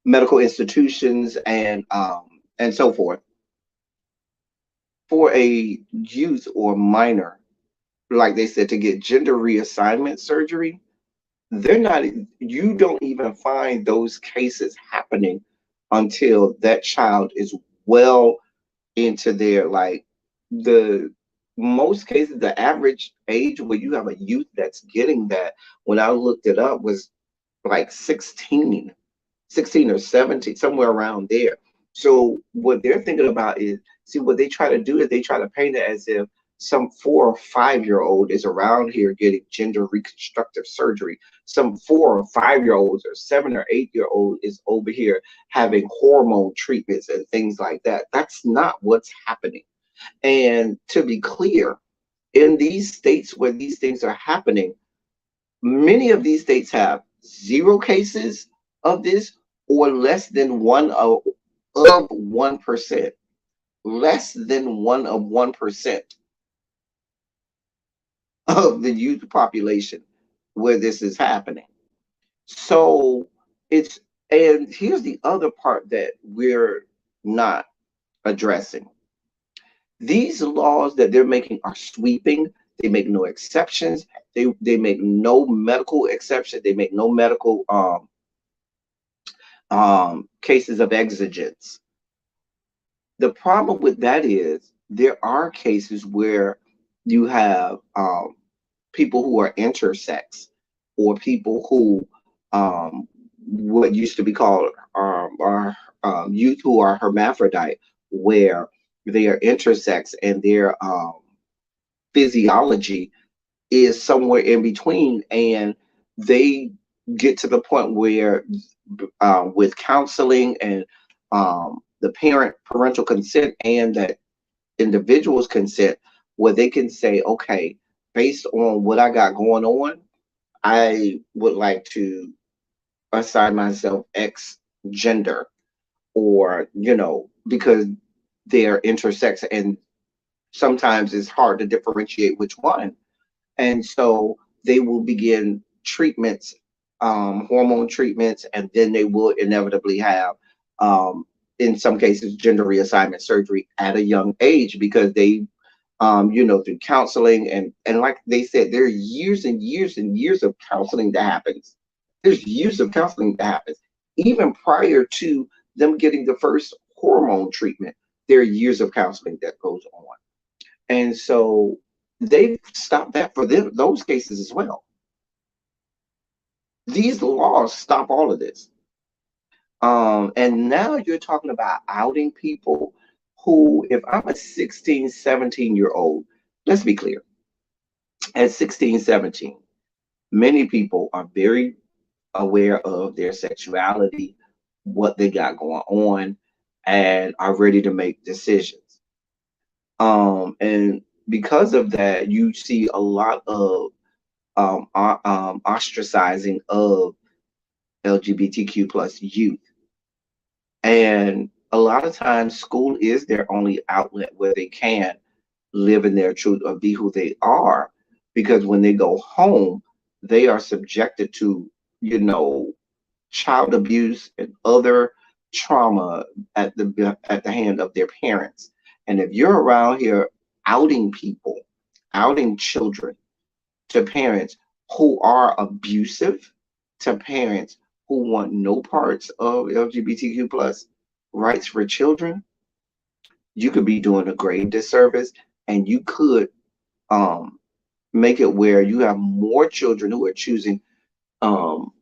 medical institutions and so forth, for a youth or minor, like they said, to get gender reassignment surgery, you don't even find those cases happening until that child is well into their, like, the most cases, the average age where you have a youth that's getting that, when I looked it up, was like 16 or 17, somewhere around there. So what they're thinking about is, see, what they try to do is they try to paint it as if some 4 or 5 year old is around here getting gender reconstructive surgery. Some 4 or 5 year olds or 7 or 8 year old is over here having hormone treatments and things like that. That's not what's happening. And to be clear, in these states where these things are happening, many of these states have zero cases of this, or less than of 1%, less than 1% of the youth population where this is happening. So it's, and here's the other part that we're not addressing. These laws that they're making are sweeping. They make no exceptions. They make no medical exception. They make no medical cases of exigence. The problem with that is there are cases where you have people who are intersex, or people who what used to be called are youth who are hermaphrodite, where they are intersex and their physiology is somewhere in between, and they get to the point where with counseling and the parental consent and that individual's consent, where they can say, okay, based on what I got going on, I would like to assign myself X gender, or, because they're intersex, and sometimes it's hard to differentiate which one. And so they will begin treatments, hormone treatments, and then they will inevitably have, um, in some cases, gender reassignment surgery at a young age, because they, through counseling, and like they said, there are years and years and years of counseling that happens. There's years of counseling that happens even prior to them getting the first hormone treatment. There are years of counseling that goes on, and so they've stopped that for them, those cases as well. These laws stop all of this. And now you're talking about outing people who, if I'm a 16, 17-year old, let's be clear, at 16, 17, many people are very aware of their sexuality, what they got going on, and are ready to make decisions. And because of that, you see a lot of ostracizing of LGBTQ plus youth. And a lot of times, school is their only outlet where they can live in their truth or be who they are. Because when they go home, they are subjected to, you know, child abuse and other trauma at the hand of their parents. And if you're around here outing people, outing children to parents who are abusive, to parents who want no parts of LGBTQ plus rights for children, you could be doing a grave disservice, and you could um, make it where you have more children who are choosing, um,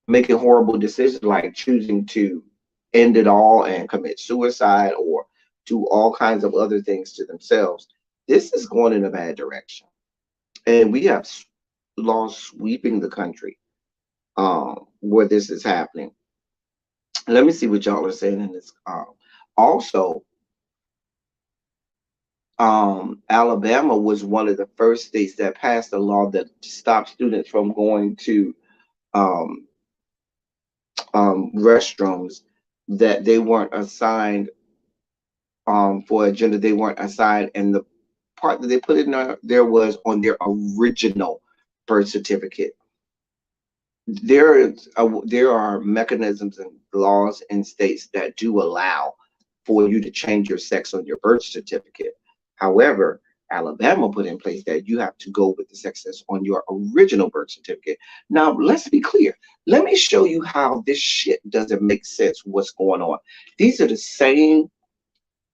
making horrible decisions, like choosing to end it all and commit suicide, or do all kinds of other things to themselves. This is going in a bad direction. And we have laws sweeping the country where this is happening. Let me see what y'all are saying in this. Also, Alabama was one of the first states that passed a law that stopped students from going to um, restrooms that they weren't assigned for a gender they weren't assigned, and the part that they put in there was on their original birth certificate. There are mechanisms and laws in states that do allow for you to change your sex on your birth certificate. However, Alabama put in place that you have to go with the sex that's on your original birth certificate. Now, let's be clear. Let me show you how this shit doesn't make sense. What's going on? These are the same.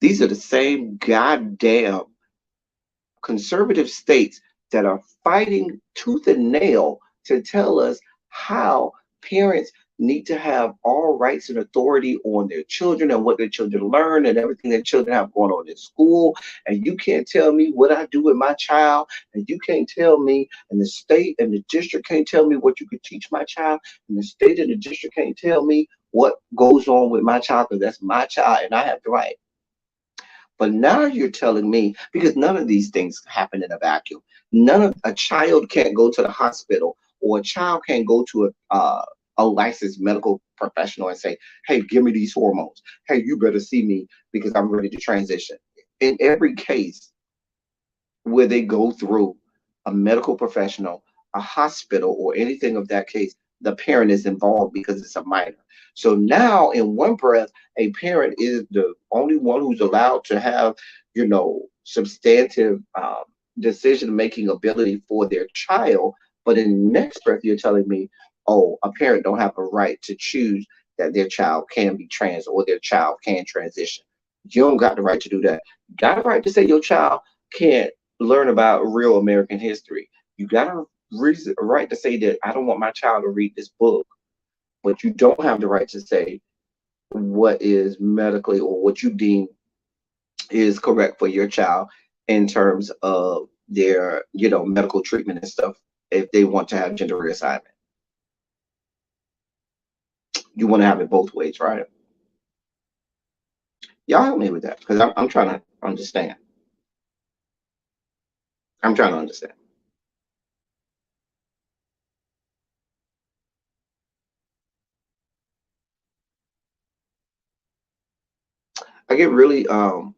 These are the same goddamn conservative states that are fighting tooth and nail to tell us how parents need to have all rights and authority on their children and what their children learn and everything their children have going on in school. And you can't tell me what I do with my child. And you can't tell me, and the state and the district can't tell me what you could teach my child. And the state and the district can't tell me what goes on with my child because that's my child and I have the right. But now you're telling me, because none of these things happen in a vacuum. None of a child can't go to the hospital or a child can't go to a licensed medical professional and say, hey, give me these hormones. Hey, you better see me because I'm ready to transition. In every case where they go through a medical professional, a hospital, or anything of that case, the parent is involved because it's a minor. So now, in one breath, a parent is the only one who's allowed to have, substantive decision making ability for their child. But in the next breath, you're telling me, oh, a parent don't have a right to choose that their child can be trans or their child can transition. You don't got the right to do that. You got the right to say your child can't learn about real American history. You got a right to say that I don't want my child to read this book, but you don't have the right to say what is medically or what you deem is correct for your child in terms of their, medical treatment and stuff if they want to have gender reassignment. You want to have it both ways, right? Y'all help me with that because I'm trying to understand. I'm trying to understand. I get really I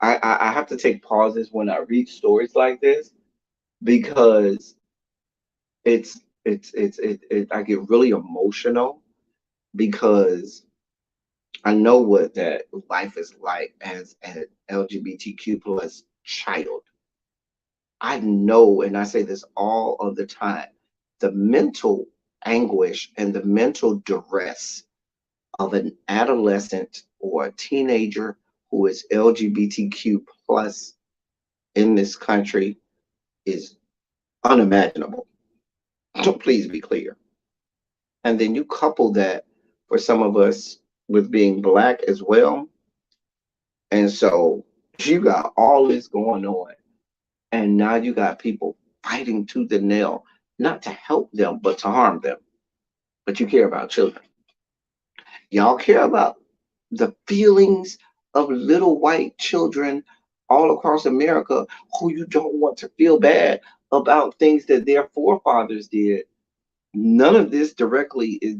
have to take pauses when I read stories like this because I get really emotional because I know what that life is like as an LGBTQ plus child. I know, and I say this all of the time, the mental anguish and the mental duress of an adolescent or a teenager who is LGBTQ plus in this country is unimaginable. So please be clear. And then you couple that for some of us with being black as well. And so you got all this going on. And now you got people fighting tooth and nail, not to help them, but to harm them. But you care about children. Y'all care about the feelings of little white children all across America who you don't want to feel bad about things that their forefathers did. None of this directly is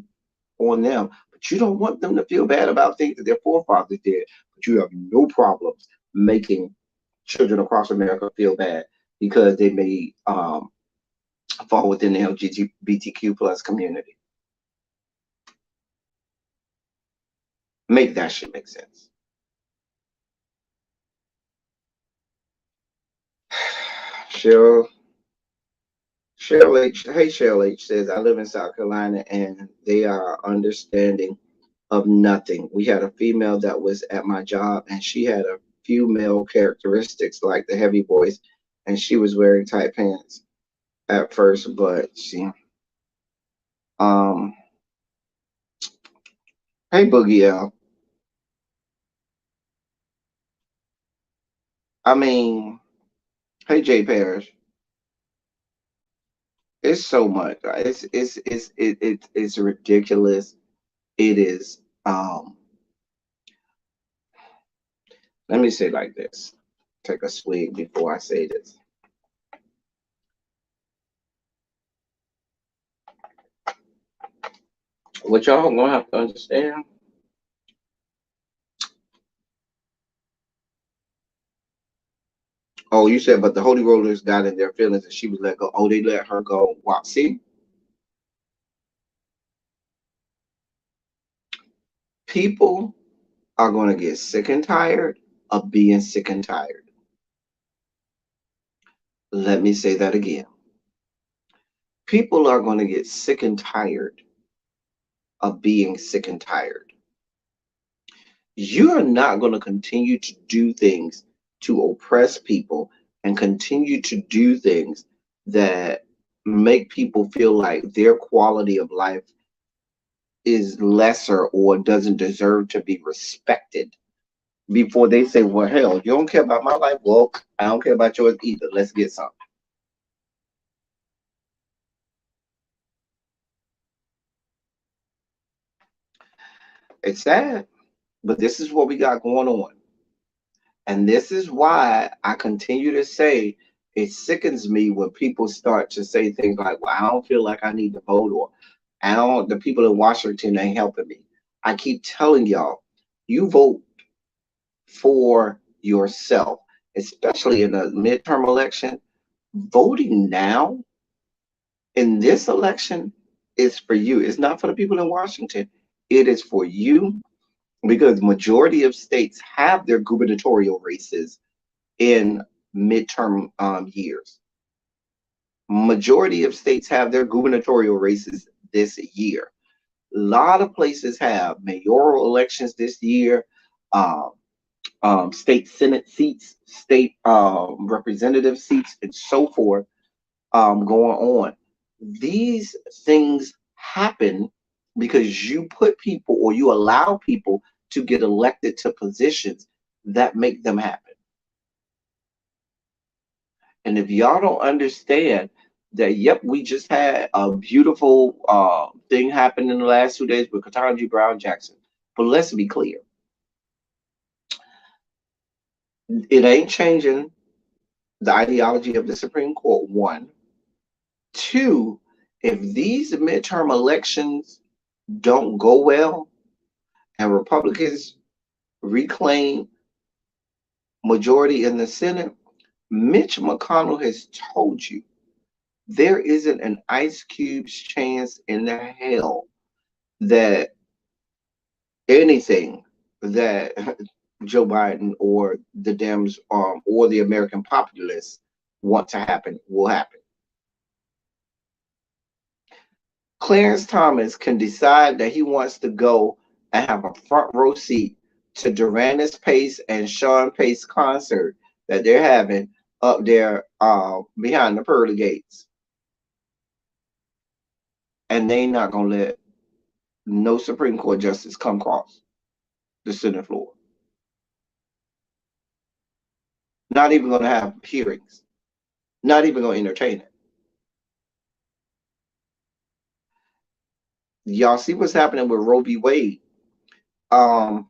on them, but you don't want them to feel bad about things that their forefathers did. But you have no problems making children across America feel bad because they may fall within the LGBTQ plus community. Make that shit make sense. Cheryl, Cheryl H. Hey, Cheryl H. says, I live in South Carolina and they are understanding of nothing. We had a female that was at my job and she had a few male characteristics like the heavy voice and she was wearing tight pants at first, but um, hey, Boogie L. I mean, hey, Jay Parrish. It's so much. It's ridiculous. It is. Let me say like this. Take a swig before I say this. What y'all gonna have to understand. Oh, you said, but the Holy Rollers got in their feelings and she was let go. Oh, they let her go. Wow. See, people are gonna get sick and tired of being sick and tired. Let me say that again. People are going to get sick and tired of being sick and tired. You're not going to continue to do things to oppress people and continue to do things that make people feel like their quality of life is lesser or doesn't deserve to be respected before they say, well, hell, you don't care about my life. Well, I don't care about yours either. Let's get some. It's sad, but this is what we got going on. And this is why I continue to say it sickens me when people start to say things like, well, I don't feel like I need to vote, or I don't, the people in Washington ain't helping me. I keep telling y'all, you vote for yourself, especially in a midterm election. Voting now in this election is for you. It's not for the people in Washington. It is for you because majority of states have their gubernatorial races in midterm years. Majority of states have their gubernatorial races this year. A lot of places have mayoral elections this year, um, state senate seats, state representative seats, and so forth going on. These things happen because you put people or you allow people to get elected to positions that make them happen. And if y'all don't understand that, yep, we just had a beautiful thing happen in the last 2 days with Ketanji Brown Jackson. But let's be clear, it ain't changing the ideology of the Supreme Court. One, two, if these midterm elections don't go well and Republicans reclaim majority in the Senate, Mitch McConnell has told you there isn't an ice cube's chance in the hell that anything that Joe Biden or the Dems or the American populace want to happen will happen. Clarence Thomas can decide that he wants to go and have a front row seat to Duranice Pace and Sean Pace concert that they're having up there behind the pearly gates. And they not gonna let no Supreme Court justice come across the Senate floor. Not even gonna have hearings. Not even gonna entertain it. Y'all see what's happening with Roe v. Wade. Um,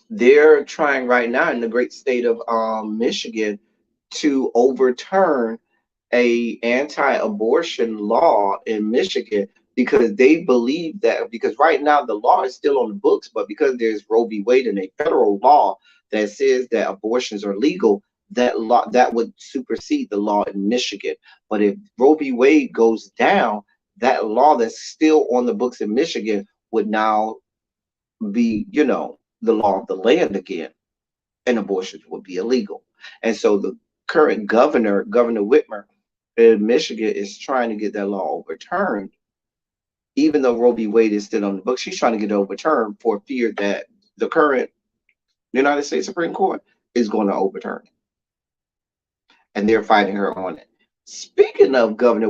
they're trying right now in the great state of Michigan to overturn a anti-abortion law in Michigan because they believe that because right now the law is still on the books, but because there's Roe v. Wade and a federal law that says that abortions are legal, that law that would supersede the law in Michigan. But if Roe v. Wade goes down, that law that's still on the books in Michigan would now be, the law of the land again, and abortions would be illegal. And so the current governor, Governor Whitmer in Michigan, is trying to get that law overturned. Even though Roe v. Wade is still on the books, she's trying to get it overturned for fear that the current United States Supreme Court is going to overturn it. And they're fighting her on it. Speaking of Governor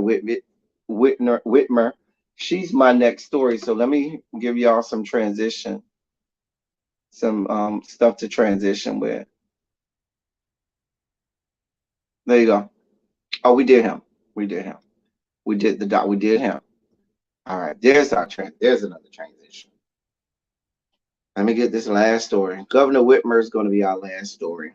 Whitmer, she's my next story. So let me give y'all some transition, some stuff to transition with. There you go. Oh, we did him. We did him. We did the dot. We did him. All right. There's our trend. There's another transition. Let me get this last story. Governor Whitmer is going to be our last story.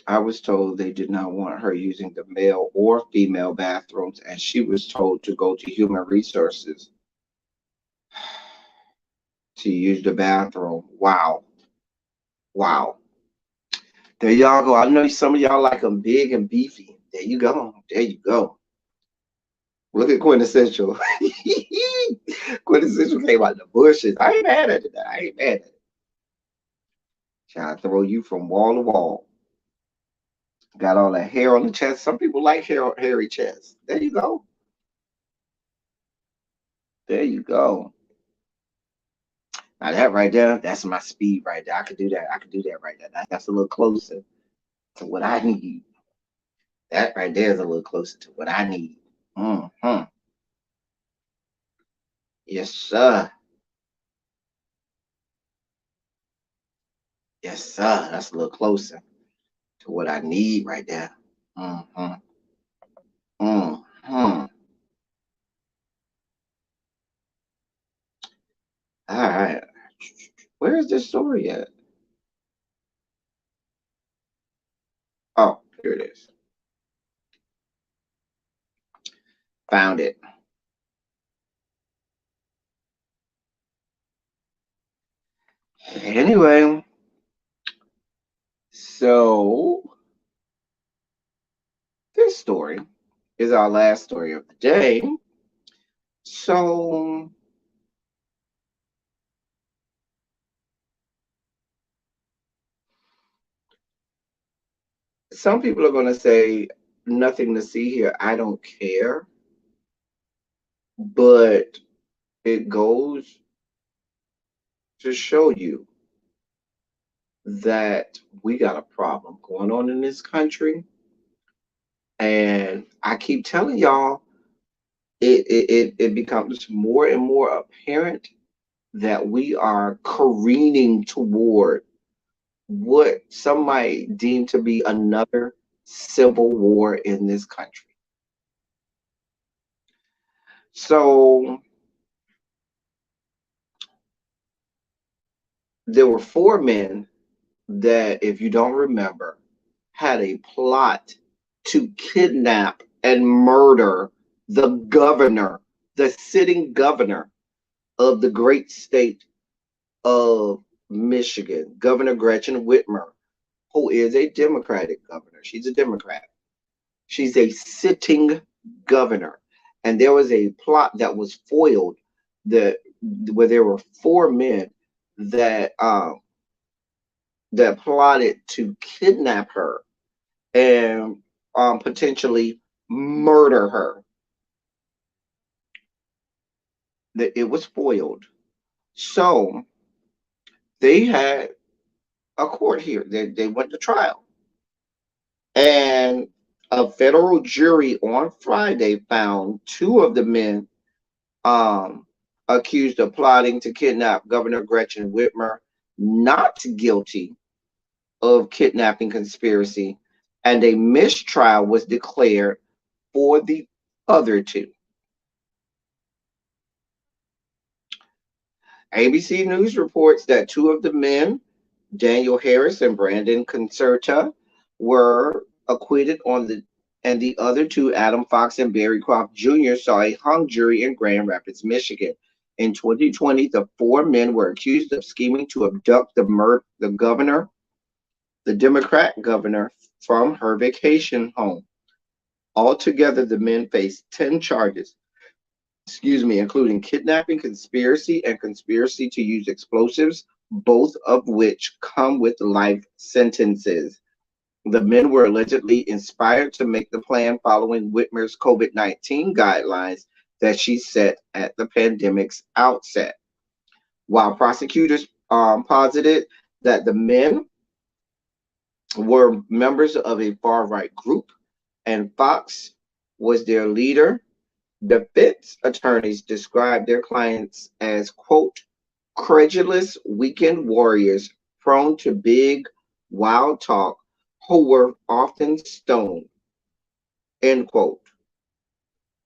I was told they did not want her using the male or female bathrooms, and she was told to go to Human Resources to use the bathroom. Wow. Wow. There y'all go. I know some of y'all like them big and beefy. There you go. There you go. Look at Quintessential. Quintessential came out the bushes. I ain't mad at it. I ain't mad at it. Child, throw you from wall to wall. Got all that hair on the chest. Some people like hairy chest. There you go. There you go. Now that right there, that's my speed right there. I could do that. I could do that right there. That's a little closer to what I need. That right there is a little closer to what I need. Hmm. Yes, sir. Yes, sir. That's a little closer to what I need right there. Hmm. Hmm. All right. Where is this story at? Oh, here it is. Found it. Anyway, so this story is our last story of the day. So some people are going to say nothing to see here. I don't care, but it goes to show you that we got a problem going on in this country. And I keep telling y'all, it becomes more and more apparent that we are careening toward what some might deem to be another civil war in this country. So there were four men that, if you don't remember, had a plot to kidnap and murder the governor, the sitting governor of the great state of Michigan, Governor Gretchen Whitmer, who is a Democratic governor. She's a Democrat. She's a sitting governor. And there was a plot that was foiled that where there were four men that that plotted to kidnap her and potentially murder her. That it was foiled. So they had a court here. They went to trial. And a federal jury on Friday found two of the men um, accused of plotting to kidnap Governor Gretchen Whitmer not guilty of kidnapping conspiracy, and a mistrial was declared for the other two. ABC News reports that two of the men, Daniel Harris and Brandon Concerta, were acquitted on the and the other two, Adam Fox and Barry Croft Jr., saw a hung jury in Grand Rapids, Michigan. In 2020, the four men were accused of scheming to abduct the governor, the Democrat governor, from her vacation home. Altogether, the men faced 10 charges, including kidnapping, conspiracy, and conspiracy to use explosives, both of which come with life sentences. The men were allegedly inspired to make the plan following Whitmer's COVID-19 guidelines that she set at the pandemic's outset. While prosecutors posited that the men were members of a far right group and Fox was their leader, defense attorneys described their clients as, quote, credulous weekend warriors prone to big, wild talk who were often stoned, end quote.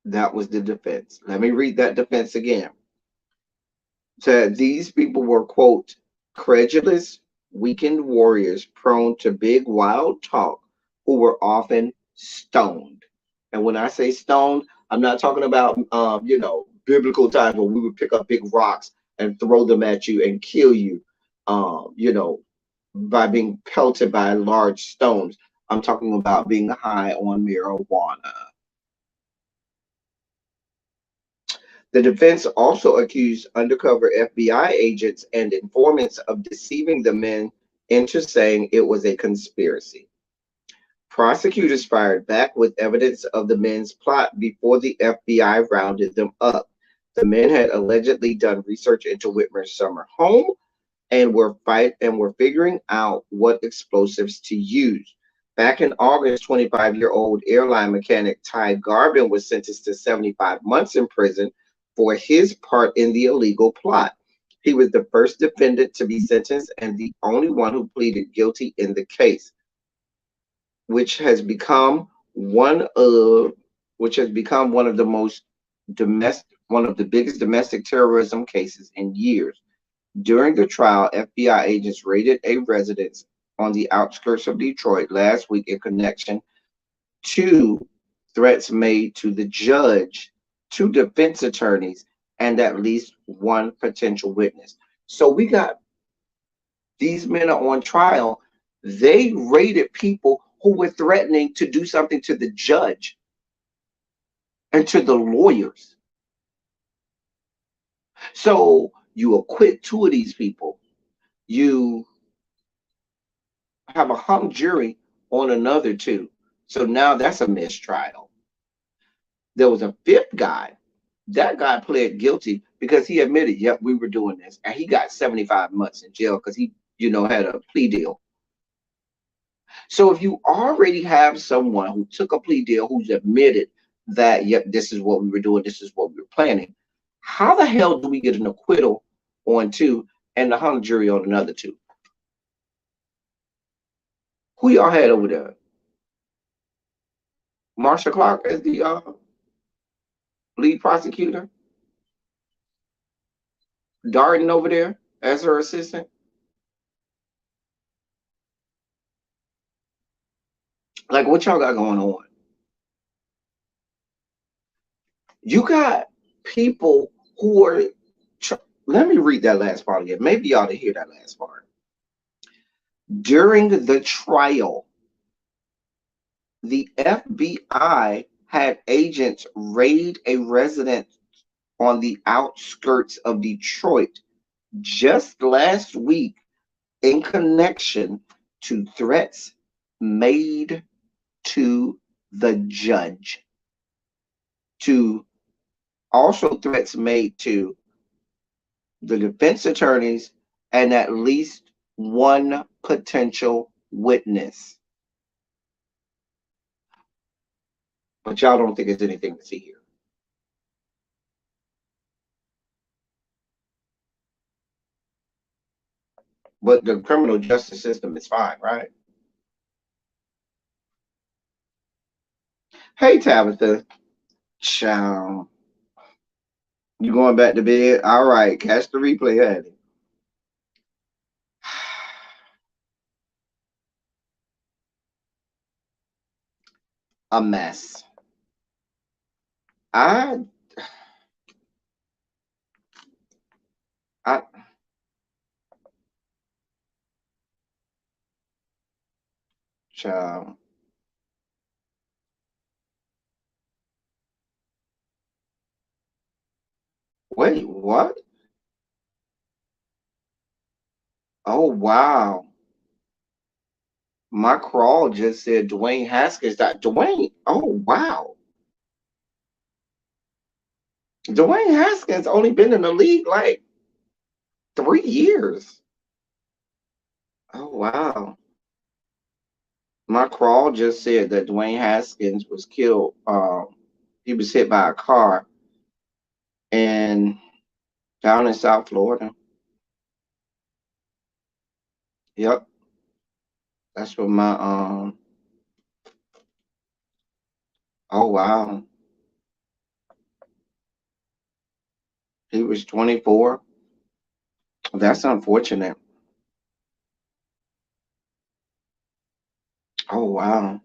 That was the defense. Let me read that defense again. So these people were, quote, credulous weekend warriors prone to big, wild talk who were often stoned. And when I say stoned, I'm not talking about, biblical times when we would pick up big rocks and throw them at you and kill you, um, you know, by being pelted by large stones. I'm talking about being high on marijuana. The defense also accused undercover FBI agents and informants of deceiving the men into saying it was a conspiracy. Prosecutors fired back with evidence of the men's plot before the FBI rounded them up. The men had allegedly done research into Whitmer's summer home and were figuring out what explosives to use. Back in August, 25-year-old airline mechanic Ty Garvin was sentenced to 75 months in prison for his part in the illegal plot. He was the first defendant to be sentenced and the only one who pleaded guilty in the case, which has become one of the most one of the biggest domestic terrorism cases in years. During the trial, FBI agents raided a residence on the outskirts of Detroit last week in connection to threats made to the judge, two defense attorneys, and at least one potential witness. So we got these men are on trial. They raided people who were threatening to do something to the judge and to the lawyers. So you acquit two of these people. You have a hung jury on another two. So now that's a mistrial. There was a fifth guy. That guy pled guilty because he admitted, yep, we were doing this. And he got 75 months in jail because he, had a plea deal. So if you already have someone who took a plea deal, who's admitted that, yep, this is what we were doing, this is what we were planning, how the hell do we get an acquittal on two and the hung jury on another two? Who y'all had over there? Marsha Clark as the lead prosecutor? Darden over there as her assistant? Like, what y'all got going on? You got people who are. Let me read that last part again. Maybe y'all didn't hear that last part. During the trial, the FBI had agents raid a residence on the outskirts of Detroit just last week in connection to threats made to the judge, to also threats made to the defense attorneys and at least one potential witness. But y'all don't think there's anything to see here. But the criminal justice system is fine, right? Hey, Tabitha. Chow. You going back to bed? All right, catch the replay, honey. A mess. I child. Wait, what? Oh wow. My crawl just said Dwayne Haskins. That Dwayne. Oh wow. Dwayne Haskins only been in the league like 3 years. Oh wow. My crawl just said that Dwayne Haskins was killed. He was hit by a car and down in South Florida. Yep. That's what my oh wow. He was 24. That's unfortunate. Oh wow.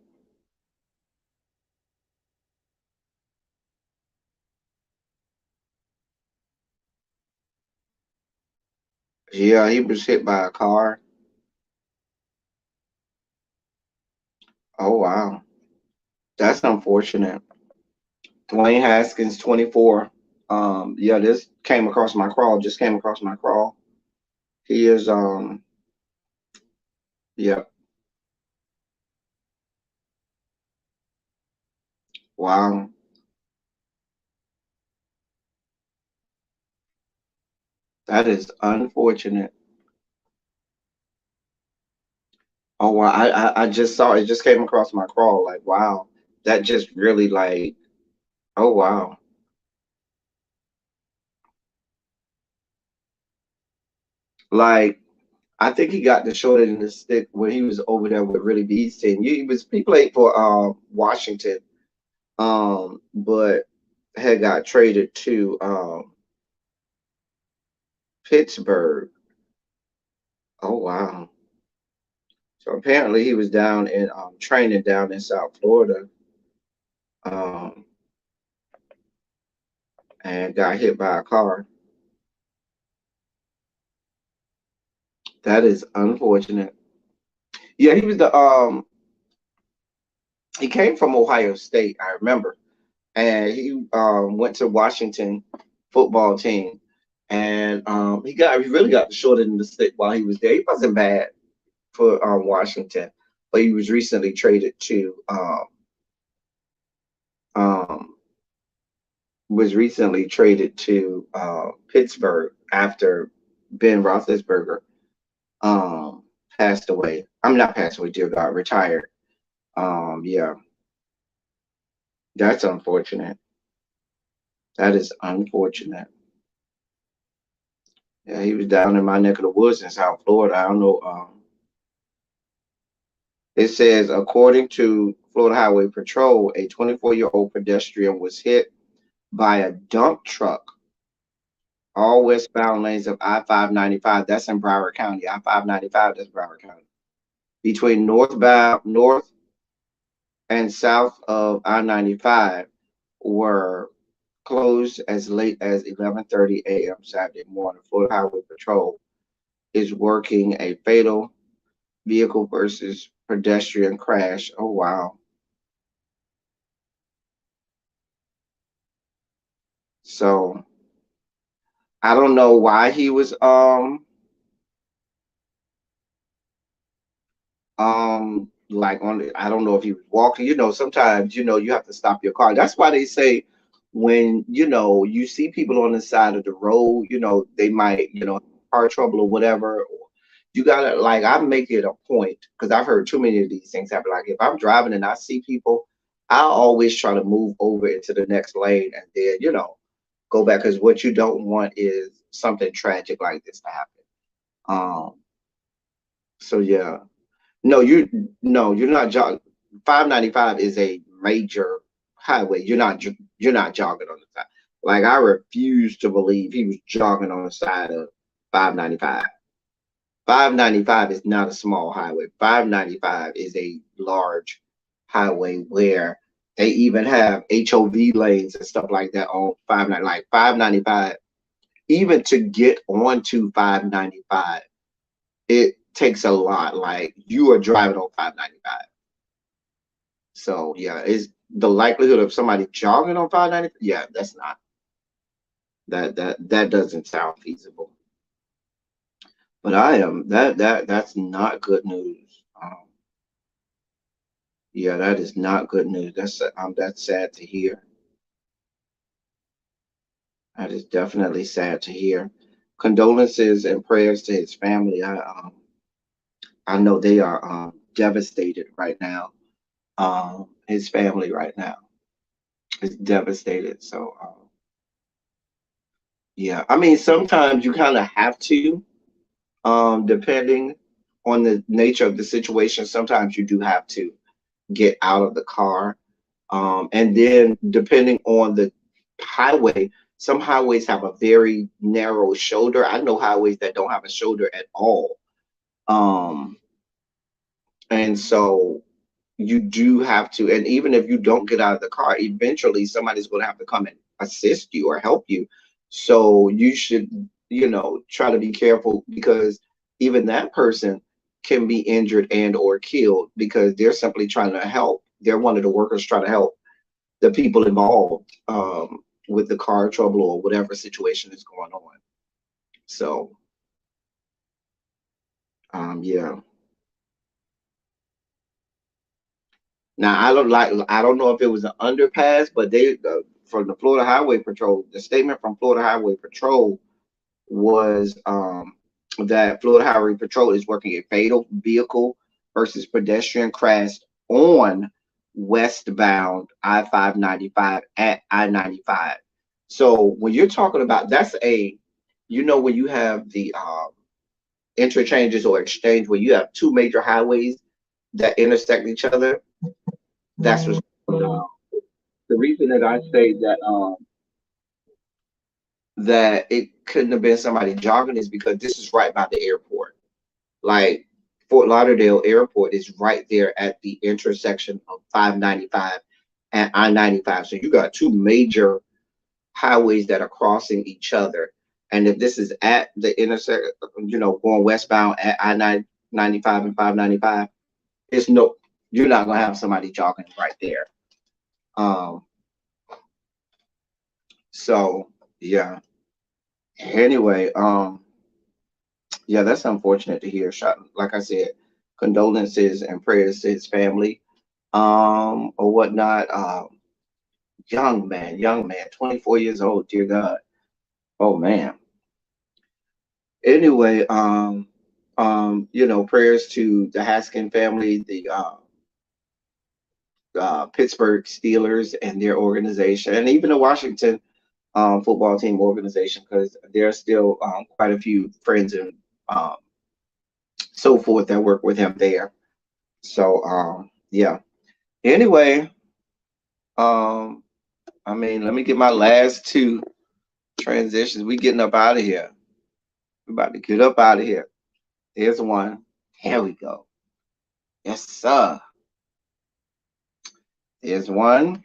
Yeah, he was hit by a car. Oh wow. That's unfortunate. Dwayne Haskins, 24. Yeah, this came across my crawl, just came across my crawl. He is Yeah. Wow. That is unfortunate. Oh wow. I just saw it just came across my crawl. Like, wow. That just really like, oh wow. Like, I think he got the short end of the stick when he was over there with really B's team. He played for Washington, but had got traded to Pittsburgh. Oh wow. So apparently he was down in training down in South Florida, um, and got hit by a car. That is unfortunate. Yeah, he came from Ohio State, I remember. And he went to Washington football team. And he really got the short end of the stick while he was there. He wasn't bad for Washington, but he was recently traded to um, Pittsburgh after Ben Roethlisberger um, passed away. I'm not passed away, dear God, retired. Yeah, that's unfortunate. That is unfortunate. Yeah, he was down in my neck of the woods in South Florida. I don't know. It says, according to Florida Highway Patrol, a 24-year-old pedestrian was hit by a dump truck, all westbound lanes of I-595. That's in Broward County. I-595, that's Broward County. Between north and south of I-95 were closed as late as 11:30 a.m. Saturday morning. Florida Highway Patrol is working a fatal vehicle versus pedestrian crash. Oh wow. So I don't know why he was like on I don't know if he was walking. Sometimes you have to stop your car. That's why they say when you see people on the side of the road, they might, car trouble or whatever. You gotta like I make it a point because I've heard too many of these things happen. Like if I'm driving and I see people, I always try to move over into the next lane and then, go back because what you don't want is something tragic like this to happen. So yeah. No, you're not jogging. 595 is a major highway. You're not jogging on the side. Like I refuse to believe he was jogging on the side of 595. 595 is not a small highway. 595 is a large highway where they even have HOV lanes and stuff like that on 590. Like 595, even to get onto 595, it takes a lot. Like you are driving on 595. So yeah, is the likelihood of somebody jogging on 590? Yeah, that's not that doesn't sound feasible. But I am that's not good news. Yeah, that is not good news. That's sad to hear. That is definitely sad to hear. Condolences and prayers to his family. I know they are devastated right now. His family right now is devastated. So yeah, I mean sometimes you kind of have to, depending on the nature of the situation. Sometimes you do have to get out of the car. And then depending on the highway, some highways have a very narrow shoulder. I know highways that don't have a shoulder at all. Um, and so you do have to, and even if you don't get out of the car, eventually somebody's going to have to come and assist you or help you. So you should, try to be careful because even that person can be injured and or killed because they're simply trying to help. They're one of the workers trying to help the people involved, with the car trouble or whatever situation is going on. So, yeah. Now I don't know if it was an underpass, but from the Florida Highway Patrol, the statement from Florida Highway Patrol was that Florida Highway Patrol is working a fatal vehicle versus pedestrian crash on westbound I-595 at I-95. So when you're talking about when you have the interchanges or exchange where you have two major highways that intersect each other, that's what's going on. The reason that I say that it couldn't have been somebody jogging is because this is right by the airport. Like Fort Lauderdale Airport is right there at the intersection of 595 and I-95. So you got two major highways that are crossing each other. And if this is at the intersection, going westbound at I-95 and 595, it's no, you're not gonna have somebody jogging right there. Um, so yeah. Anyway, yeah, that's unfortunate to hear. Like I said, condolences and prayers to his family, or whatnot. Young man, 24 years old. Dear God. Oh man. Anyway, prayers to the Haskin family, the Pittsburgh Steelers and their organization, and even the Washington football team organization, because there are still quite a few friends and um, so forth that work with him there. So yeah. Anyway, um, let me get my last two transitions. We getting up out of here. We about to get up out of here. Here's one. Here we go. Yes, sir. Here's one.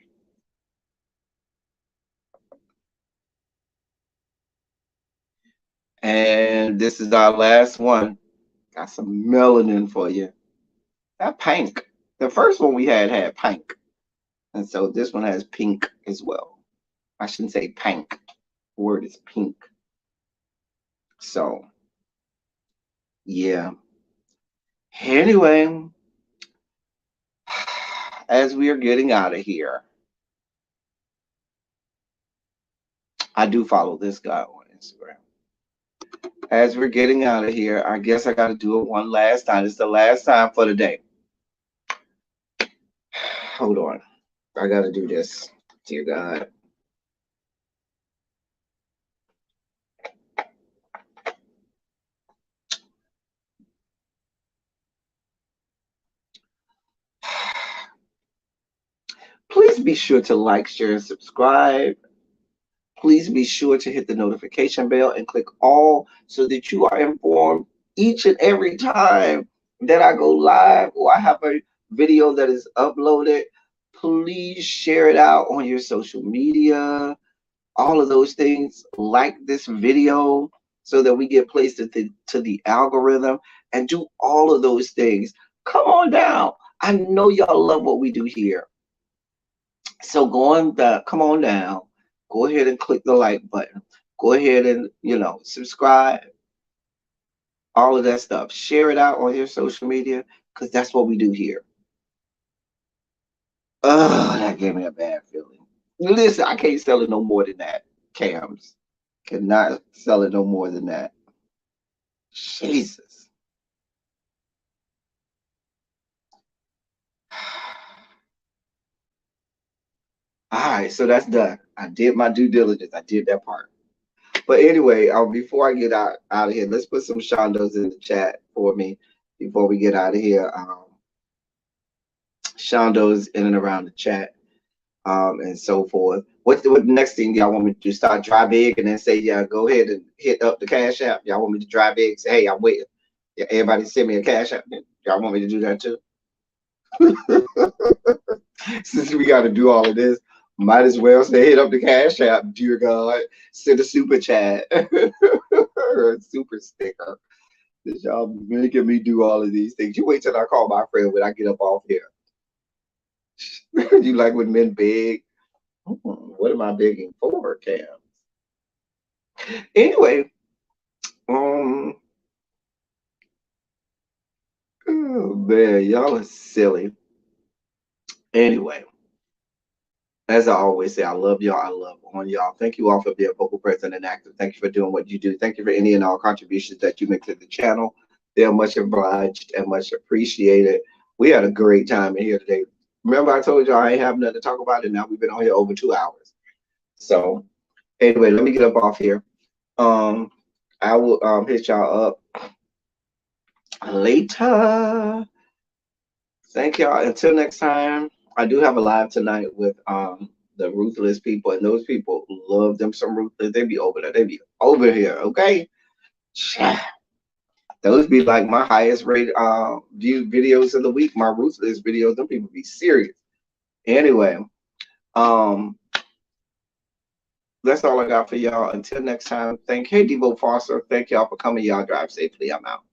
And this is our last one. Got some melanin for you. That pink. The first one we had pink. And so this one has pink as well. I shouldn't say pink. The word is pink. So, yeah. Anyway, as we are getting out of here, I do follow this guy on Instagram. As we're getting out of here, I guess I got to do it one last time. It's the last time for the day. Hold on. I got to do this. Dear God. Please be sure to like, share, and subscribe. Please be sure to hit the notification bell and click all so that you are informed each and every time that I go live or I have a video that is uploaded. Please share it out on your social media, all of those things. Like this video so that we get placed to the algorithm, and do all of those things. Come on down. I know y'all love what we do here. So come on down. Go ahead and click the like button. Go ahead and, subscribe, all of that stuff. Share it out on your social media because that's what we do here. Oh, that gave me a bad feeling. Listen, I can't sell it no more than that. Cams cannot sell it no more than that. Jesus. All right, so that's done. I did my due diligence. I did that part. But anyway, before I get out of here, let's put some Shondos in the chat for me before we get out of here. Shondos in and around the chat, and so forth. What the next thing y'all want me to do? Start dry big and then say, yeah, go ahead and hit up the Cash App. Y'all want me to dry big? Say, hey, I'm waiting. Yeah, everybody send me a Cash App. Y'all want me to do that too? Since we got to do all of this, might as well say hit up the Cash App, dear God. Send a super chat or a super sticker. Cause y'all making me do all of these things. You wait till I call my friend when I get up off here. You like when men beg? What am I begging for, Cam? Anyway, oh man, y'all are silly. Anyway, as I always say, I love y'all. I love on y'all. Thank you all for being vocal, present, and active. Thank you for doing what you do. Thank you for any and all contributions that you make to the channel. They are much obliged and much appreciated. We had a great time in here today. Remember, I told y'all I ain't have nothing to talk about, and now we've been on here over 2 hours. So anyway, let me get up off here. Um, I will hit y'all up later. Thank y'all. Until next time. I do have a live tonight with the ruthless people, and those people love them some ruthless. They be over there. They be over here. Okay. Those be like my highest rated viewed videos of the week. My ruthless videos. Them people be serious. Anyway, um, that's all I got for y'all. Until next time. Hey Devo Foster. Thank y'all for coming. Y'all drive safely. I'm out.